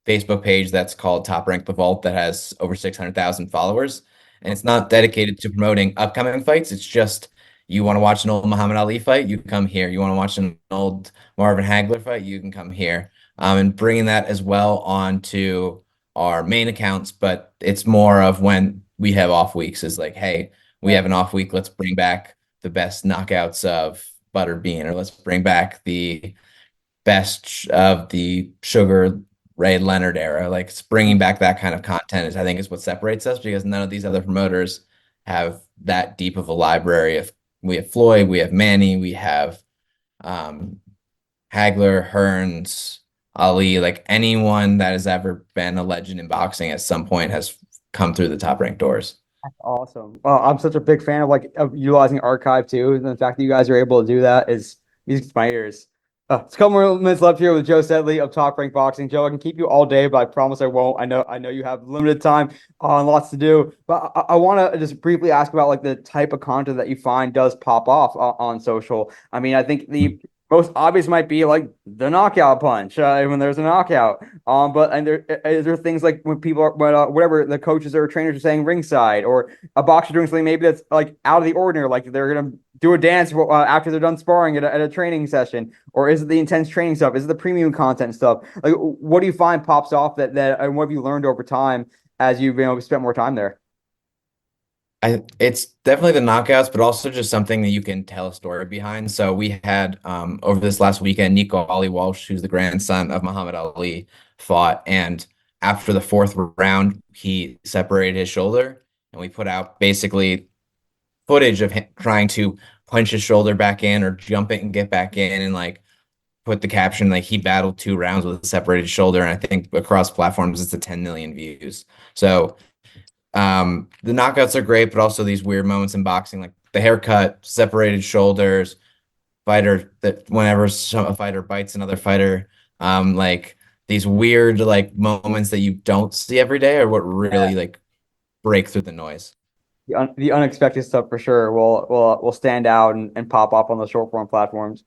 Facebook page that's called Top Rank the Vault that has over 600,000 followers. And it's not dedicated to promoting upcoming fights. It's just you want to watch an old Muhammad Ali fight, you come here. You want to watch an old Marvin Hagler fight, you can come here. And bringing that as well onto our main accounts, but it's more of when we have off weeks is like, hey, we have an off week. Let's bring back the best knockouts of Butter Bean, or let's bring back the best of the Sugar Ray Leonard era. Like bringing back that kind of content is, I think, is what separates us because none of these other promoters have that deep of a library. Of we have Floyd, we have Manny, we have um, Hagler, Hearns, Ali, like anyone that has ever been a legend in boxing at some point has come through the top ranked doors. Awesome. Well, I'm such a big fan of of utilizing archive too, and the fact that you guys are able to do that is music to my ears. It's a couple more minutes left here with Joe Setley of Top Rank Boxing. Joe, I can keep you all day, but I promise I won't. I know you have limited time and lots to do. But I want to just briefly ask about like the type of content that you find does pop off on social. I mean, I think the most obvious might be like the knockout punch when there's a knockout. But and there things like when people are whatever the coaches or trainers are saying ringside, or a boxer doing something maybe that's like out of the ordinary, like they're gonna do a dance after they're done sparring at a training session, or is it the intense training stuff? Is it the premium content stuff? Like, what do you find pops off that and what have you learned over time as you've spent more time there? It's definitely the knockouts, but also just something that you can tell a story behind. So we had over this last weekend, Nico Ali Walsh, who's the grandson of Muhammad Ali, fought, and after the fourth round, he separated his shoulder, and we put out basically footage of him trying to punch his shoulder back in or jump it and get back in, and like put the caption like he battled 2 rounds with a separated shoulder, and I think across platforms it's a 10 million views. So the knockouts are great, but also these weird moments in boxing, like the haircut, separated shoulders, fighter that whenever a fighter bites another fighter, like these weird like moments that you don't see every day are what really like break through the noise. The unexpected stuff for sure will stand out and pop up on the short form platforms.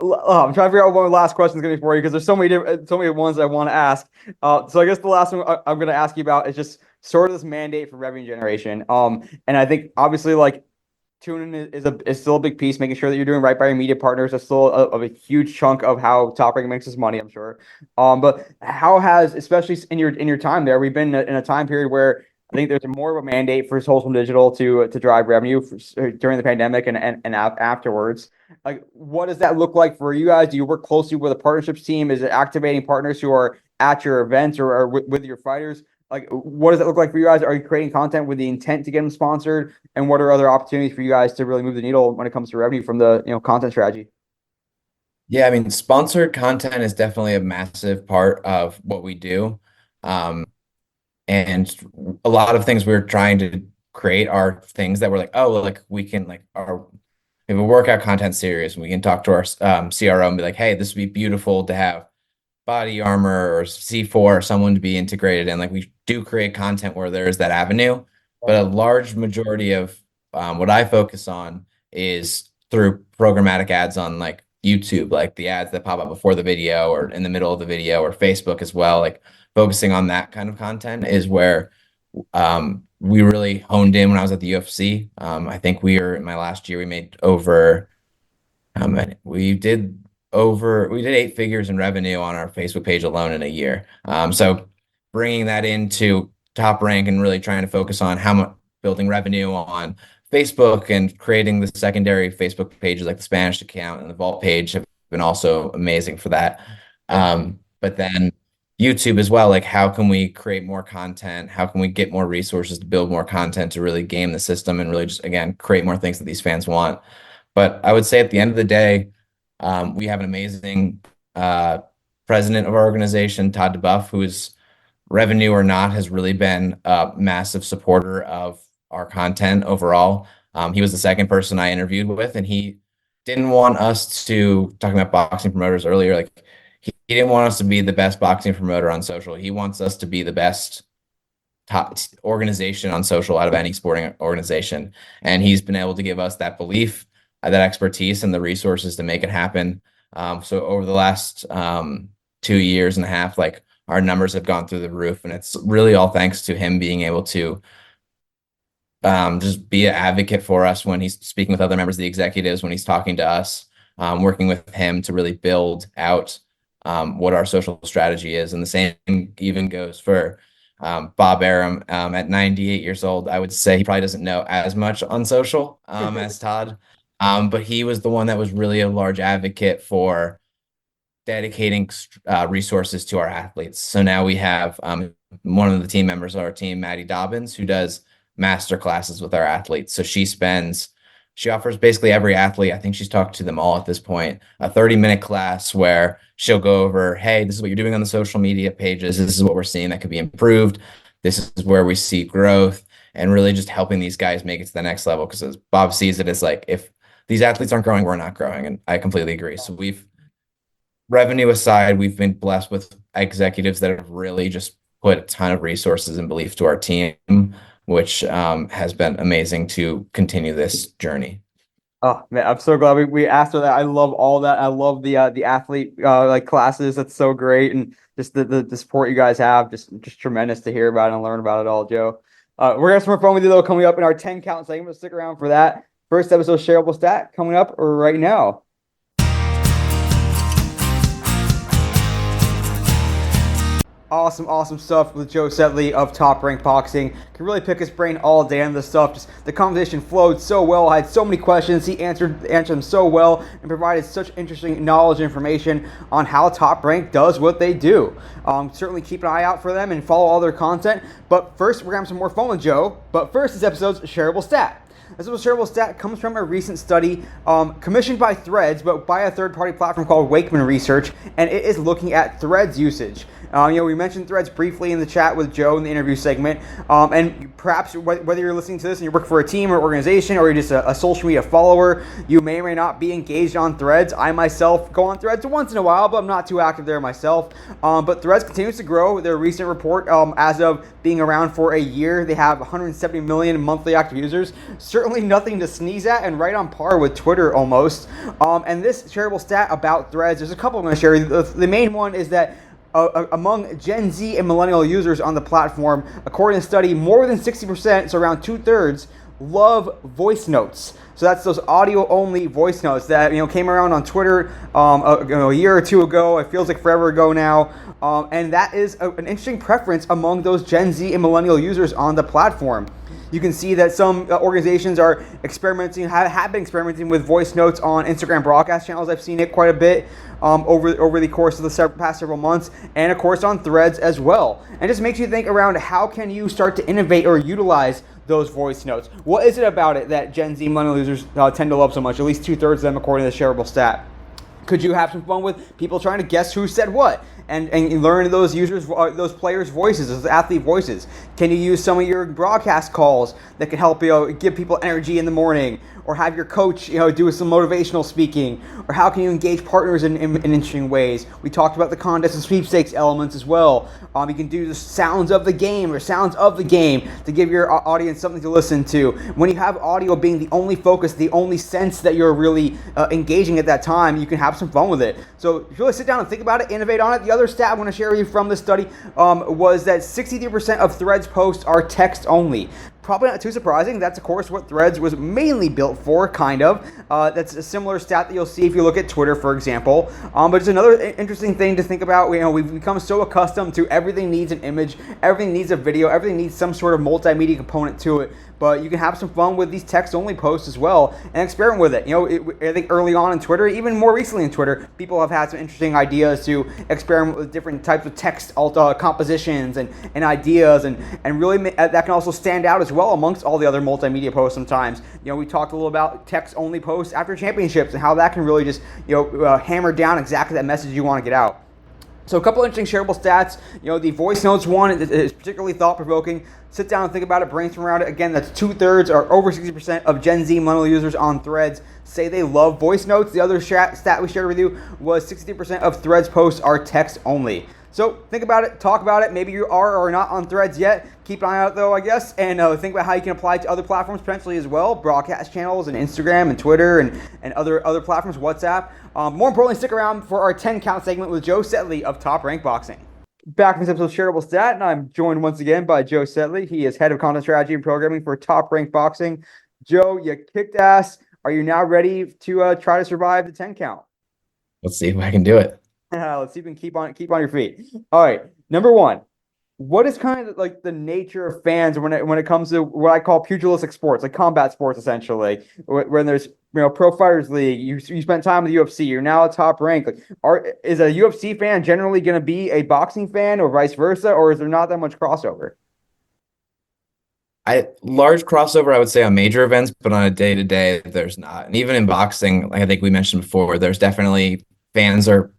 I'm trying to figure out what my last question is going to be for you because there's so many different, so many ones I want to ask. So I guess the last one I'm going to ask you about is just sort of this mandate for revenue generation. And I think obviously like tuning is still a big piece, making sure that you're doing right by your media partners. That's still a huge chunk of how Top Rank makes its money, I'm sure. But how has, especially in your time there, we've been in a time period where I think there's more of a mandate for social and digital to drive revenue during the pandemic and afterwards. Like, what does that look like for you guys? Do you work closely with a partnerships team? Is it activating partners who are at your events or with your fighters? Like, what does it look like for you guys? Are you creating content with the intent to get them sponsored? And what are other opportunities for you guys to really move the needle when it comes to revenue from the content strategy? Yeah, I mean, sponsored content is definitely a massive part of what we do. Um, and a lot of things we're trying to create are things that we're like, oh, well, like we can like our if a workout content series, we can talk to our CRO and be like, hey, this would be beautiful to have body armor or C4 or someone to be integrated in. Like we do create content where there's that avenue, but a large majority of what I focus on is through programmatic ads on like YouTube, like the ads that pop up before the video or in the middle of the video, or Facebook as well. Like focusing on that kind of content is where we really honed in when I was at the UFC. I think we were in my last year, we made over we did 8 figures in revenue on our Facebook page alone in a year. So bringing that into Top Rank and really trying to focus on how much building revenue on Facebook and creating the secondary Facebook pages like the Spanish account and the Vault page have been also amazing for that. But then YouTube as well, like how can we create more content? How can we get more resources to build more content to really game the system and really just, again, create more things that these fans want? But I would say at the end of the day, we have an amazing president of our organization, Todd DeBuff, who's revenue or not has really been a massive supporter of our content overall. He was the second person I interviewed with, and he didn't want us to, talking about boxing promoters earlier, like he didn't want us to be the best boxing promoter on social. He wants us to be the best top organization on social out of any sporting organization. And he's been able to give us that belief, that expertise, and the resources to make it happen. So over the last 2 years and a half, like our numbers have gone through the roof, and it's really all thanks to him being able to just be an advocate for us when he's speaking with other members of the executives, when he's talking to us, working with him to really build out what our social strategy is. And the same even goes for Bob Arum at 98 years old. I would say he probably doesn't know as much on social as Todd, but he was the one that was really a large advocate for dedicating resources to our athletes. So now we have one of the team members of our team, Maddie Dobbins, who does master classes with our athletes. So she spends She offers basically every athlete. I think she's talked to them all at this point, a 30-minute class where she'll go over, hey, this is what you're doing on the social media pages. This is what we're seeing that could be improved. This is where we see growth, and really just helping these guys make it to the next level. Because as Bob sees it, it's like, if these athletes aren't growing, we're not growing. And I completely agree. So revenue aside, we've been blessed with executives that have really just put a ton of resources and belief to our team, which has been amazing to continue this journey. Oh man, I'm so glad we asked her that. I love all that. I love the athlete like classes. That's so great, and just the support you guys have, just tremendous to hear about and learn about it all, Joe. We're gonna have some more fun with you though coming up in our 10 count segment. Stick around for that. First episode shareable stat coming up right now. Awesome stuff with Joe Setley of Top Rank Boxing. Can really pick his brain all day on this stuff. Just the conversation flowed so well. I had so many questions. He answered them so well and provided such interesting knowledge and information on how Top Rank does what they do. Certainly keep an eye out for them and follow all their content. But first, we're gonna have some more fun with Joe. But first, this episode's shareable stat. This shareable stat comes from a recent study commissioned by Threads, but by a third-party platform called Wakeman Research, and it is looking at Threads usage. We mentioned Threads briefly in the chat with Joe in the interview segment, and perhaps whether you're listening to this and you work for a team or organization, or you're just a social media follower, you may or may not be engaged on Threads. I myself go on Threads once in a while, but I'm not too active there myself. But Threads continues to grow. Their recent report, as of being around for a year, they have 170 million monthly active users. Certainly nothing to sneeze at, and right on par with Twitter almost. And this shareable stat about Threads, there's a couple I'm going to share. The main one is that among Gen Z and millennial users on the platform, according to the study, more than 60%, so around 2/3, love voice notes. So that's those audio-only voice notes that came around on Twitter a year or two ago. It feels like forever ago now, and that is an interesting preference among those Gen Z and millennial users on the platform. You can see that some organizations are experimenting, have been experimenting with voice notes on Instagram broadcast channels. I've seen it quite a bit over the course of the past several months, and of course on Threads as well. And it just makes you think around how can you start to innovate or utilize those voice notes. What is it about it that Gen Z millennial users tend to love so much? At least 2/3 of them, according to the shareable stat. Could you have some fun with people trying to guess who said what and learn those those players' voices, those athlete voices? Can you use some of your broadcast calls that can help give people energy in the morning, or have your coach do some motivational speaking? Or how can you engage partners in interesting ways? We talked about the contest and sweepstakes elements as well. You can do the sounds of the game to give your audience something to listen to. When you have audio being the only focus, the only sense that you're really engaging at that time, you can have some fun with it. So if you really sit down and think about it, innovate on it. The other stat I want to share with you from this study was that 63% of Threads posts are text only. Probably not too surprising. That's, of course, what Threads was mainly built for, kind of. That's a similar stat that you'll see if you look at Twitter, for example. But it's another interesting thing to think about. We've become so accustomed to everything needs an image, everything needs a video, everything needs some sort of multimedia component to it. But you can have some fun with these text-only posts as well and experiment with it. I think early on in Twitter, even more recently in Twitter, people have had some interesting ideas to experiment with different types of text compositions and ideas, and really that can also stand out as well amongst all the other multimedia posts sometimes. We talked a little about text-only posts after championships and how that can really just hammer down exactly that message you want to get out. So a couple interesting shareable stats. The voice notes one is particularly thought-provoking. Sit down and think about it, brainstorm around it. Again, that's 2/3 or over 60% of Gen Z millennial users on Threads say they love voice notes. The other stat we shared with you was 60% of Threads posts are text only. So think about it, talk about it. Maybe you are or not on Threads yet. Keep an eye out though, I guess, and think about how you can apply it to other platforms potentially as well, broadcast channels and Instagram and Twitter and other platforms, WhatsApp. More importantly, stick around for our 10 count segment with Joe Setley of Top Rank Boxing. Back in this episode of Shareable Stat, and I'm joined once again by Joe Setley. He is head of content strategy and programming for Top Rank Boxing. Joe, you kicked ass. Are you now ready to try to survive the 10 count? Let's see if I can do it. Let's see if we can keep on your feet. All right, number one. What is kind of like the nature of fans when it comes to what I call pugilistic sports, like combat sports, essentially? When there's Pro Fighters League, you spent time with the UFC, you're now at Top Rank. Is a UFC fan generally going to be a boxing fan, or vice versa, or is there not that much crossover? I large crossover, I would say on major events, but on a day to day, there's not. And even in boxing, like I think we mentioned before, there's definitely fans are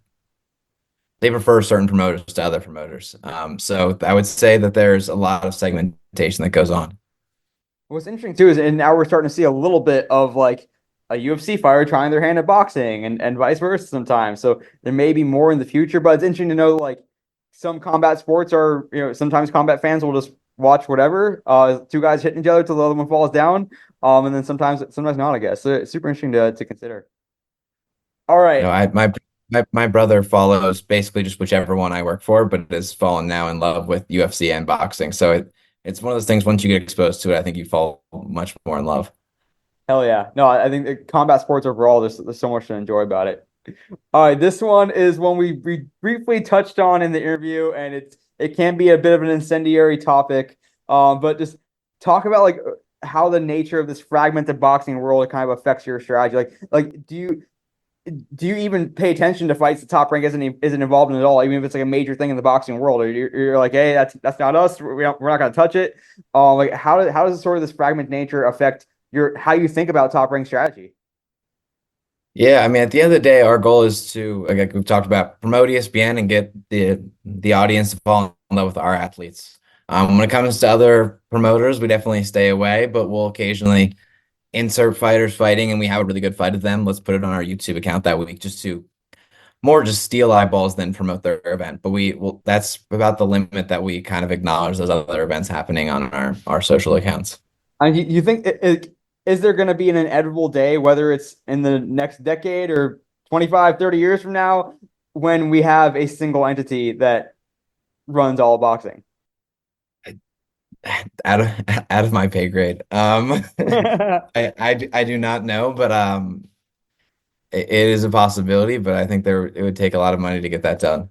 they prefer certain promoters to other promoters. So I would say that there's a lot of segmentation that goes on. What's interesting too is, and now we're starting to see a little bit of like a UFC fighter trying their hand at boxing and vice versa sometimes. So there may be more in the future, but it's interesting to know like some combat sports are, sometimes combat fans will just watch whatever, two guys hitting each other till the other one falls down. And then sometimes not, I guess. So it's super interesting to consider. All You know, right. my brother follows basically just whichever one I work for, but has fallen now in love with UFC and boxing. So it's one of those things once you get exposed to it, I think you fall much more in love. Hell yeah. No, I think the combat sports overall, there's so much to enjoy about it. All right, this one is one we briefly touched on in the interview, and it can be a bit of an incendiary topic. But just talk about like how the nature of this fragmented boxing world kind of affects your strategy. Like do you even pay attention to fights the top rank isn't involved in at all, even if it's like a major thing in the boxing world? Or you're like, hey, that's not us. We're not gonna touch it. Like how does sort of this fragment nature affect your how you think about top rank strategy? Yeah, I mean, at the end of the day, our goal is to, like we've talked about, promote ESPN and get the audience to fall in love with our athletes. When it comes to other promoters, we definitely stay away, but we'll occasionally insert fighters fighting, and we have a really good fight of them. Let's put it on our YouTube account that week, just to more just steal eyeballs than promote their event. But we will, that's about the limit that we kind of acknowledge those other events happening on our social accounts. And you think is there going to be an inevitable day, whether it's in the next decade or 25, 30 years from now, when we have a single entity that runs all boxing? Out of out of my pay grade. I do not know, but it is a possibility. But I think there it would take a lot of money to get that done.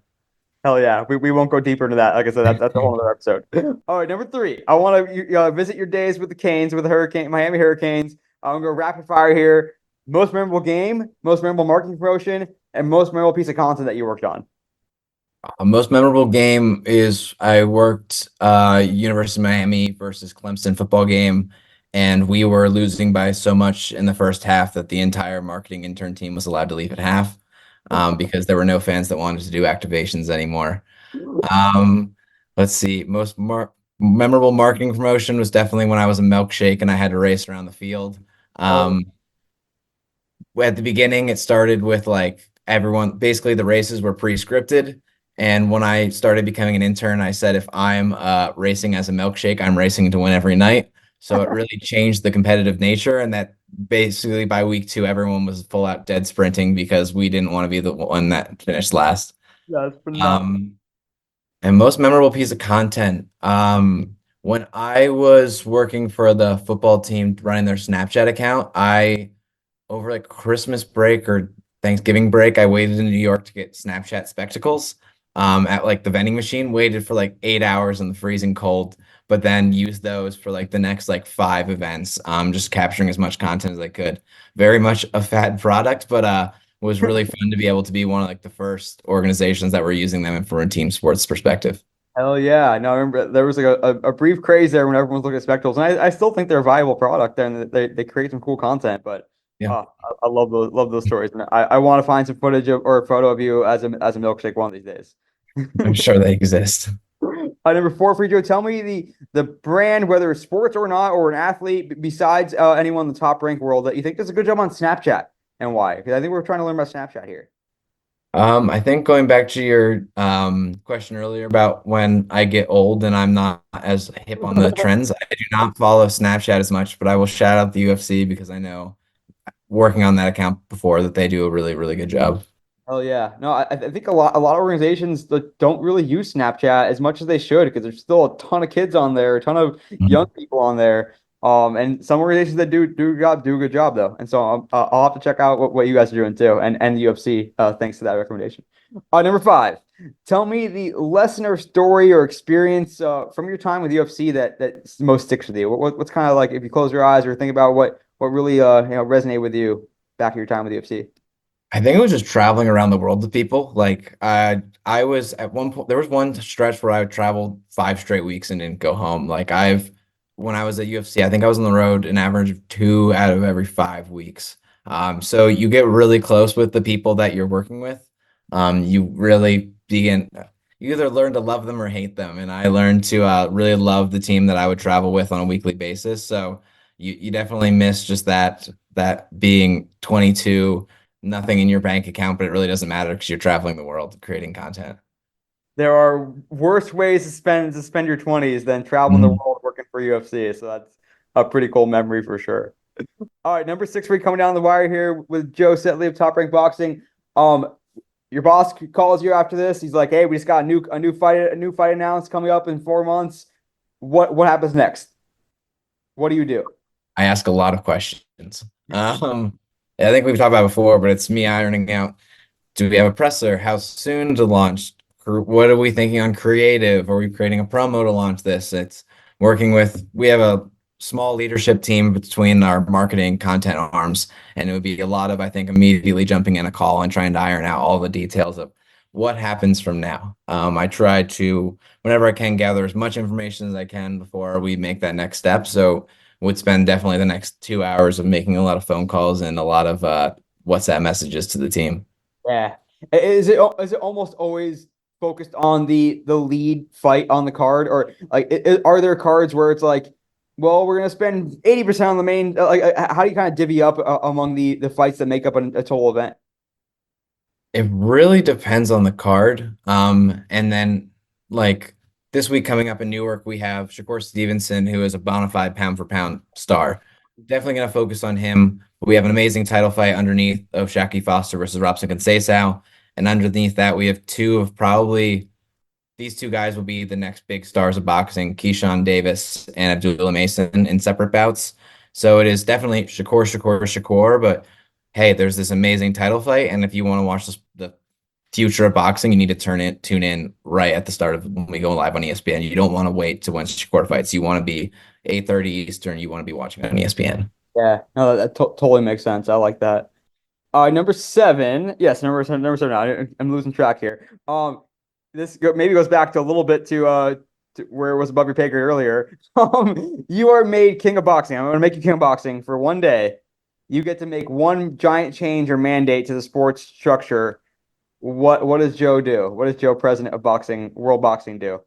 Hell yeah. We won't go deeper into that. Like I said, that's a whole other episode. All right, number three. I want to visit your days with the Canes, with the Miami Hurricanes. I'm going to go rapid fire here. Most memorable game, most memorable marketing promotion, and most memorable piece of content that you worked on. Most memorable game is I worked University of Miami versus Clemson football game, and we were losing by so much in the first half that the entire marketing intern team was allowed to leave at half, because there were no fans that wanted to do activations anymore. Um, let's see, memorable marketing promotion was definitely when I was a milkshake and I had to race around the field. Oh, Um, at the beginning, it started with like everyone, basically the races were pre-scripted. And when I started becoming an intern, I said, if I'm racing as a milkshake, I'm racing to win every night. So it really changed the competitive nature. And that basically by week two, everyone was full out dead sprinting because we didn't want to be the one that finished last. that's phenomenal. Um, and most memorable piece of content. When I was working for the football team running their Snapchat account, I over like Christmas break or Thanksgiving break, I waited in New York to get Snapchat spectacles at like the vending machine, waited for like 8 hours in the freezing cold, but then used those for like the next like five events, just capturing as much content as I could. Very much a fad product, but was really fun to be able to be one of like the first organizations that were using them from a team sports perspective. Hell yeah. No, I remember there was like a brief craze there when everyone was looking at spectacles. And I still think they're a viable product and they create some cool content. But Yeah, I love those stories. And I want to find some footage or a photo of you as a milkshake one of these days. I'm sure they exist. Number four for you, Joe. Tell me the brand, whether it's sports or not, or an athlete besides anyone in the top rank world that you think does a good job on Snapchat and why? Because I think we're trying to learn about Snapchat here. I think going back to your question earlier about when I get old and I'm not as hip on the trends, I do not follow Snapchat as much, but I will shout out the UFC because I know working on that account before that they do a really, really good job. Oh yeah. No, I think a lot of organizations that don't really use Snapchat as much as they should because there's still a ton of kids on there, a ton of young Mhm. people on there. And some organizations that do a good job though. And so I'll have to check out what you guys are doing too, and the UFC. Thanks to that recommendation. Number five. Tell me the lesson or story or experience from your time with UFC that most sticks with you. What's kind of like if you close your eyes or think about what really resonated with you back in your time with UFC. I think it was just traveling around the world with people. Like I was at one point, there was one stretch where I traveled 5 straight weeks and didn't go home. Like I've when I was at UFC, I think I was on the road an average of 2 out of every 5 weeks. So you get really close with the people that you're working with. You really begin, you either learn to love them or hate them. And I learned to really love the team that I would travel with on a weekly basis. So you definitely miss just that being 22, nothing in your bank account, but it really doesn't matter because you're traveling the world creating content. There are worse ways to spend your 20s than traveling the Mhm. world working for UFC. So that's a pretty cool memory for sure. All right, number six, we're coming down the wire here with Joe Setley of Top Rank Boxing. Um, your boss calls you after this. He's like, "Hey, we just got a new fight announced coming up in 4 months. What happens next? What do you do?" I ask a lot of questions. Um, I think we've talked about it before, but it's me ironing out. Do we have a presser? How soon to launch? What are we thinking on creative? Are we creating a promo to launch this? It's working with, we have a small leadership team between our marketing content arms, and it would be a lot of, I think, immediately jumping in a call and trying to iron out all the details of what happens from now. I try to, whenever I can, gather as much information as I can before we make that next step. So would spend definitely the next 2 hours of making a lot of phone calls and a lot of WhatsApp messages to the team. Yeah. Is it almost always focused on the lead fight on the card, or like are there cards where it's like, well, we're gonna spend 80% on the main, how do you kind of divvy up among the fights that make up a total event? It really depends on the card. And then like this week coming up in Newark, we have Shakur Stevenson, who is a bona fide pound for pound star. Definitely going to focus on him. We have an amazing title fight underneath of Shaki Foster versus Robson Conceição. And underneath that, we have two of probably these two guys will be the next big stars of boxing, Keyshawn Davis and Abdullah Mason in separate bouts. So it is definitely Shakur, Shakur, Shakur. But hey, there's this amazing title fight, and if you want to watch the future of boxing, you need to tune in right at the start of when we go live on ESPN. You don't want to wait to when Shakur fights. You want to be 8:30 Eastern. You want to be watching on ESPN. Yeah, no, that totally makes sense. I like that. Number seven. Yes, number seven. Number seven. I'm losing track here. Maybe goes back to a little bit to where it was above your pay grade earlier. You are made king of boxing. I'm going to make you king of boxing for one day. You get to make one giant change or mandate to the sports structure. What does Joe do? What does Joe, president of boxing, world boxing, do?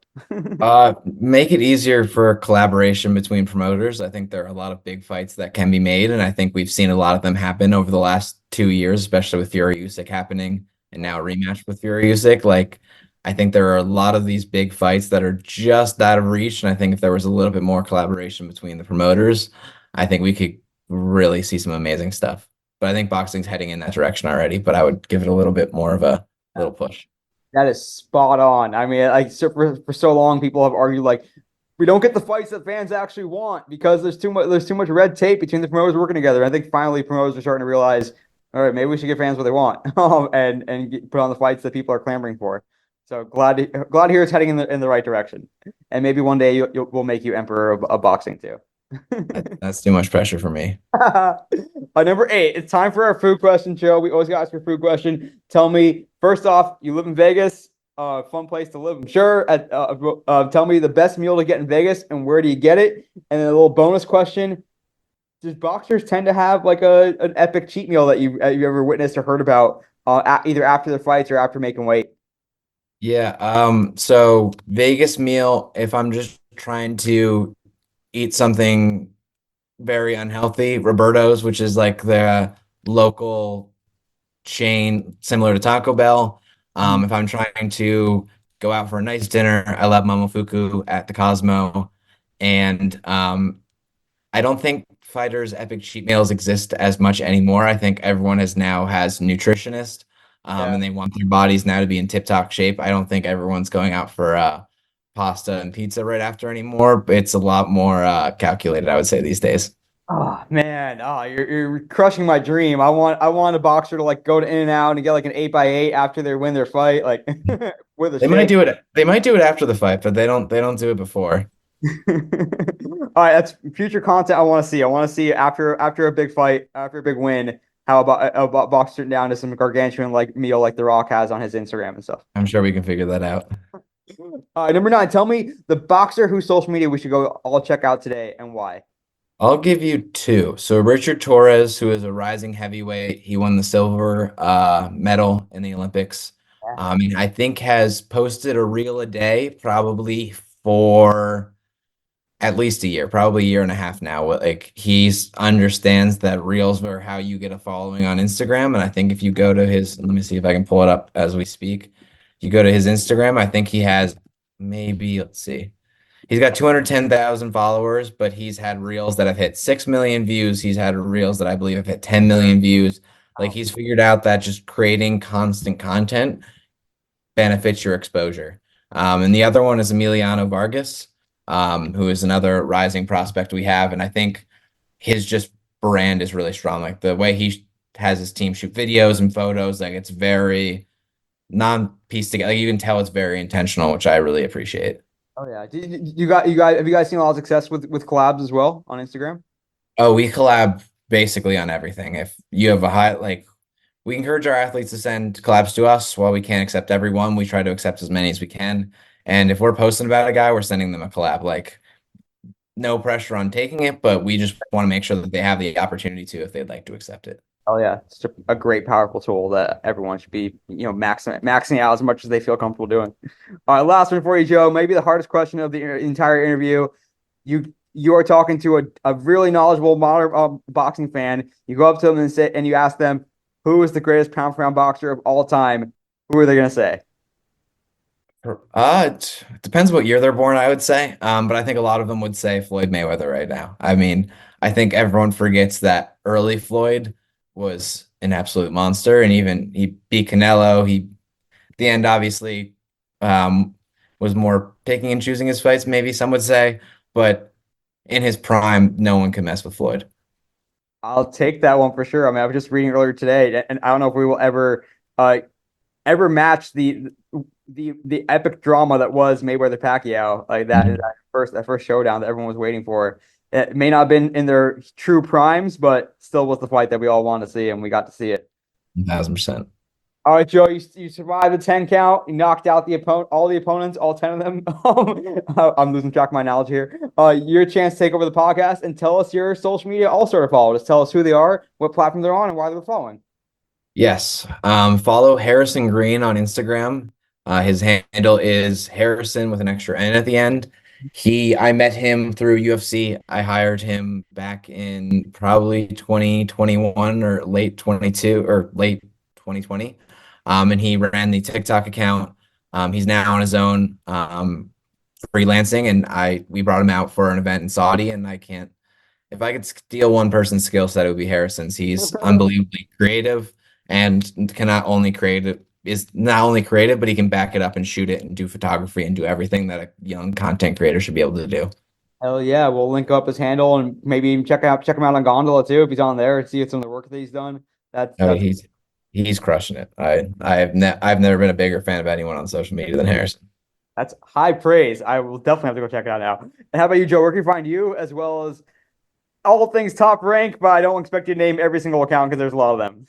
Make it easier for collaboration between promoters. I think there are a lot of big fights that can be made, and I think we've seen a lot of them happen over the last 2 years, especially with Fury Usyk happening, and now a rematch with Fury Usyk. Like, I think there are a lot of these big fights that are just out of reach, and I think if there was a little bit more collaboration between the promoters, I think we could really see some amazing stuff. But I think boxing's heading in that direction already, but I would give it a little bit more of a little push. That is spot on. I mean, like for so long, people have argued like we don't get the fights that fans actually want because there's too much red tape between the promoters working together. I think finally promoters are starting to realize, all right, maybe we should give fans what they want, and put on the fights that people are clamoring for. So glad to hear it's heading in the right direction, and maybe one day we'll make you emperor of boxing too. That's too much pressure for me. Number eight, it's time for our food question, Joe. We always got to ask your food question. Tell me, first off, you live in Vegas, fun place to live, I'm sure. Tell me the best meal to get in Vegas and where do you get it? And then a little bonus question: does boxers tend to have like an epic cheat meal that you ever witnessed or heard about, either after the fights or after making weight? Yeah, so Vegas meal, if I'm just trying to eat something very unhealthy, Roberto's, which is like the local chain similar to Taco Bell. Mhm. If I'm trying to go out for a nice dinner, I love Momofuku at the Cosmo. And I don't think fighters' epic cheat meals exist as much anymore. I think everyone has nutritionists, Yeah. and they want their bodies now to be in tip-top shape. I don't think everyone's going out for pasta and pizza right after anymore. It's a lot more calculated, I would say, these days. Oh man, you're crushing my dream. I want a boxer to like go to In-N-Out and get like an 8x8 after they win their fight, like with a They might shake. do it. They might do it after the fight, but they don't do it before. All right, that's future content I want to see. I want to see after a big fight, after a big win, how about boxer sitting down to some gargantuan like meal like The Rock has on his Instagram and stuff. I'm sure we can figure that out. Number nine, tell me the boxer whose social media we should go all check out today and why. I'll give you two. So Richard Torres, who is a rising heavyweight, he won the silver medal in the Olympics. And I think has posted a reel a day probably for at least a year, probably a year and a half now. Like he's understands that reels are how you get a following on Instagram. And I think if you go to his, let me see if I can pull it up as we speak. You go to his Instagram, I think he has maybe, let's see. He's got 210,000 followers, but he's had reels that have hit 6 million views. He's had reels that I believe have hit 10 million views. Like he's figured out that just creating constant content benefits your exposure. And the other one is Emiliano Vargas, who is another rising prospect we have. And I think his just brand is really strong. Like the way he has his team shoot videos and photos, like it's very non-pieced together. Like you can tell it's very intentional, which I really appreciate. Oh yeah, you guys have you guys seen a lot of success with collabs as well on Instagram? Oh, we collab basically on everything. If you have a high, like, we encourage our athletes to send collabs to us. While we can't accept everyone, we try to accept as many as we can. And if we're posting about a guy, we're sending them a collab. Like, no pressure on taking it, but we just want to make sure that they have the opportunity to if they'd like to accept it. Oh yeah, it's just a great, powerful tool that everyone should be, maxing out as much as they feel comfortable doing. All right, last one for you, Joe. Maybe the hardest question of the entire interview. You are talking to a really knowledgeable modern boxing fan. You go up to them and you ask them, who is the greatest pound for pound boxer of all time? Who are they gonna say? It depends what year they're born, I would say. But I think a lot of them would say Floyd Mayweather right now. I mean, I think everyone forgets that early Floyd was an absolute monster, and even he beat Canelo. He, at the end, obviously, was more picking and choosing his fights, maybe some would say. But in his prime, no one can mess with Floyd. I'll take that one for sure. I mean, I was just reading earlier today, and I don't know if we will ever match the epic drama that was Mayweather Pacquiao, like that Mhm. that first showdown that everyone was waiting for. It may not have been in their true primes, but still was the fight that we all wanted to see, and we got to see it. 1,000%. All right, Joe, you survived the 10 count. You knocked out all the opponents, all 10 of them. I'm losing track of my knowledge here. Your chance to take over the podcast and tell us your social media all-star to follow. Just tell us who they are, what platform they're on, and why they're following. Yes. Follow Harrison Green on Instagram. His handle is Harrison with an extra N at the end. I met him through UFC. I hired him back in probably 2021 or late 22 or late 2020. And he ran the TikTok account. He's now on his own, freelancing, and we brought him out for an event in Saudi, and if I could steal one person's skill set, it would be Harrison's. He's unbelievably creative and is not only creative, but he can back it up and shoot it and do photography and do everything that a young content creator should be able to do. Hell yeah, we'll link up his handle and maybe even check him out on Gondola too if he's on there and see some of the work that he's done. Oh, That's he's crushing it. I've never been a bigger fan of anyone on social media than Harrison. that's high praise. I will definitely have to go check it out now. And how about you, Joe? Where can you find you as well as all things Top Rank? But I don't expect you to name every single account because there's a lot of them.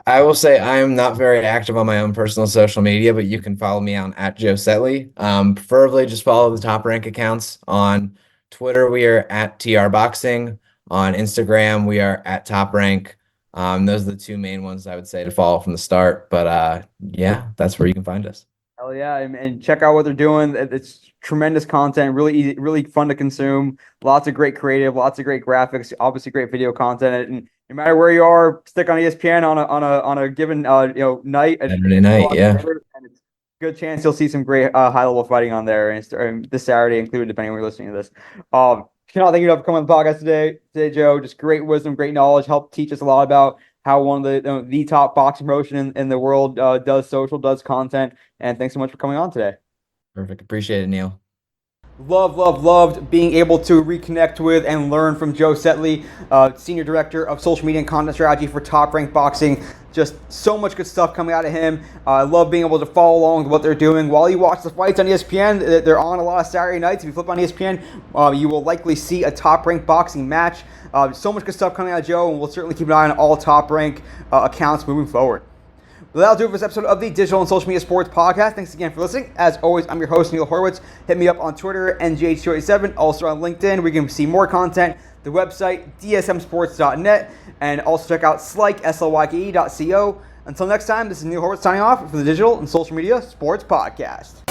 I will say I am not very active on my own personal social media, but you can follow me on at Joe Setley. Preferably just follow the Top Rank accounts. On Twitter, we are at TR Boxing. On Instagram, we are at Top Rank. Those are the two main ones I would say to follow from the start. But yeah, that's where you can find us. Hell yeah, and check out what they're doing. It's tremendous content, really easy, really fun to consume. Lots of great creative, lots of great graphics, obviously great video content. And no matter where you are, stick on ESPN on a given night. Saturday night, yeah. And it's a good chance you'll see some great high level fighting on there, and this Saturday included, depending on when you're listening to this. Cannot thank you enough for coming on the podcast today, Joe. Just great wisdom, great knowledge, helped teach us a lot about how one of the top boxing promotion in the world does does content. And thanks so much for coming on today. Perfect. Appreciate it, Neil. Loved being able to reconnect with and learn from Joe Setley, Senior Director of Social Media and Content Strategy for Top Rank Boxing. Just so much good stuff coming out of him. I love being able to follow along with what they're doing. While you watch the fights on ESPN, they're on a lot of Saturday nights. If you flip on ESPN, you will likely see a Top Rank Boxing match. So much good stuff coming out of Joe, and we'll certainly keep an eye on all Top Rank accounts moving forward. But that'll do it for this episode of the Digital and Social Media Sports Podcast. Thanks again for listening. As always, I'm your host, Neil Horowitz. Hit me up on Twitter, NGH287, also on LinkedIn, where you can see more content. The website, dsmsports.net, and also check out Slyke, SLYKE.co. Until next time, this is Neil Horowitz signing off for the Digital and Social Media Sports Podcast.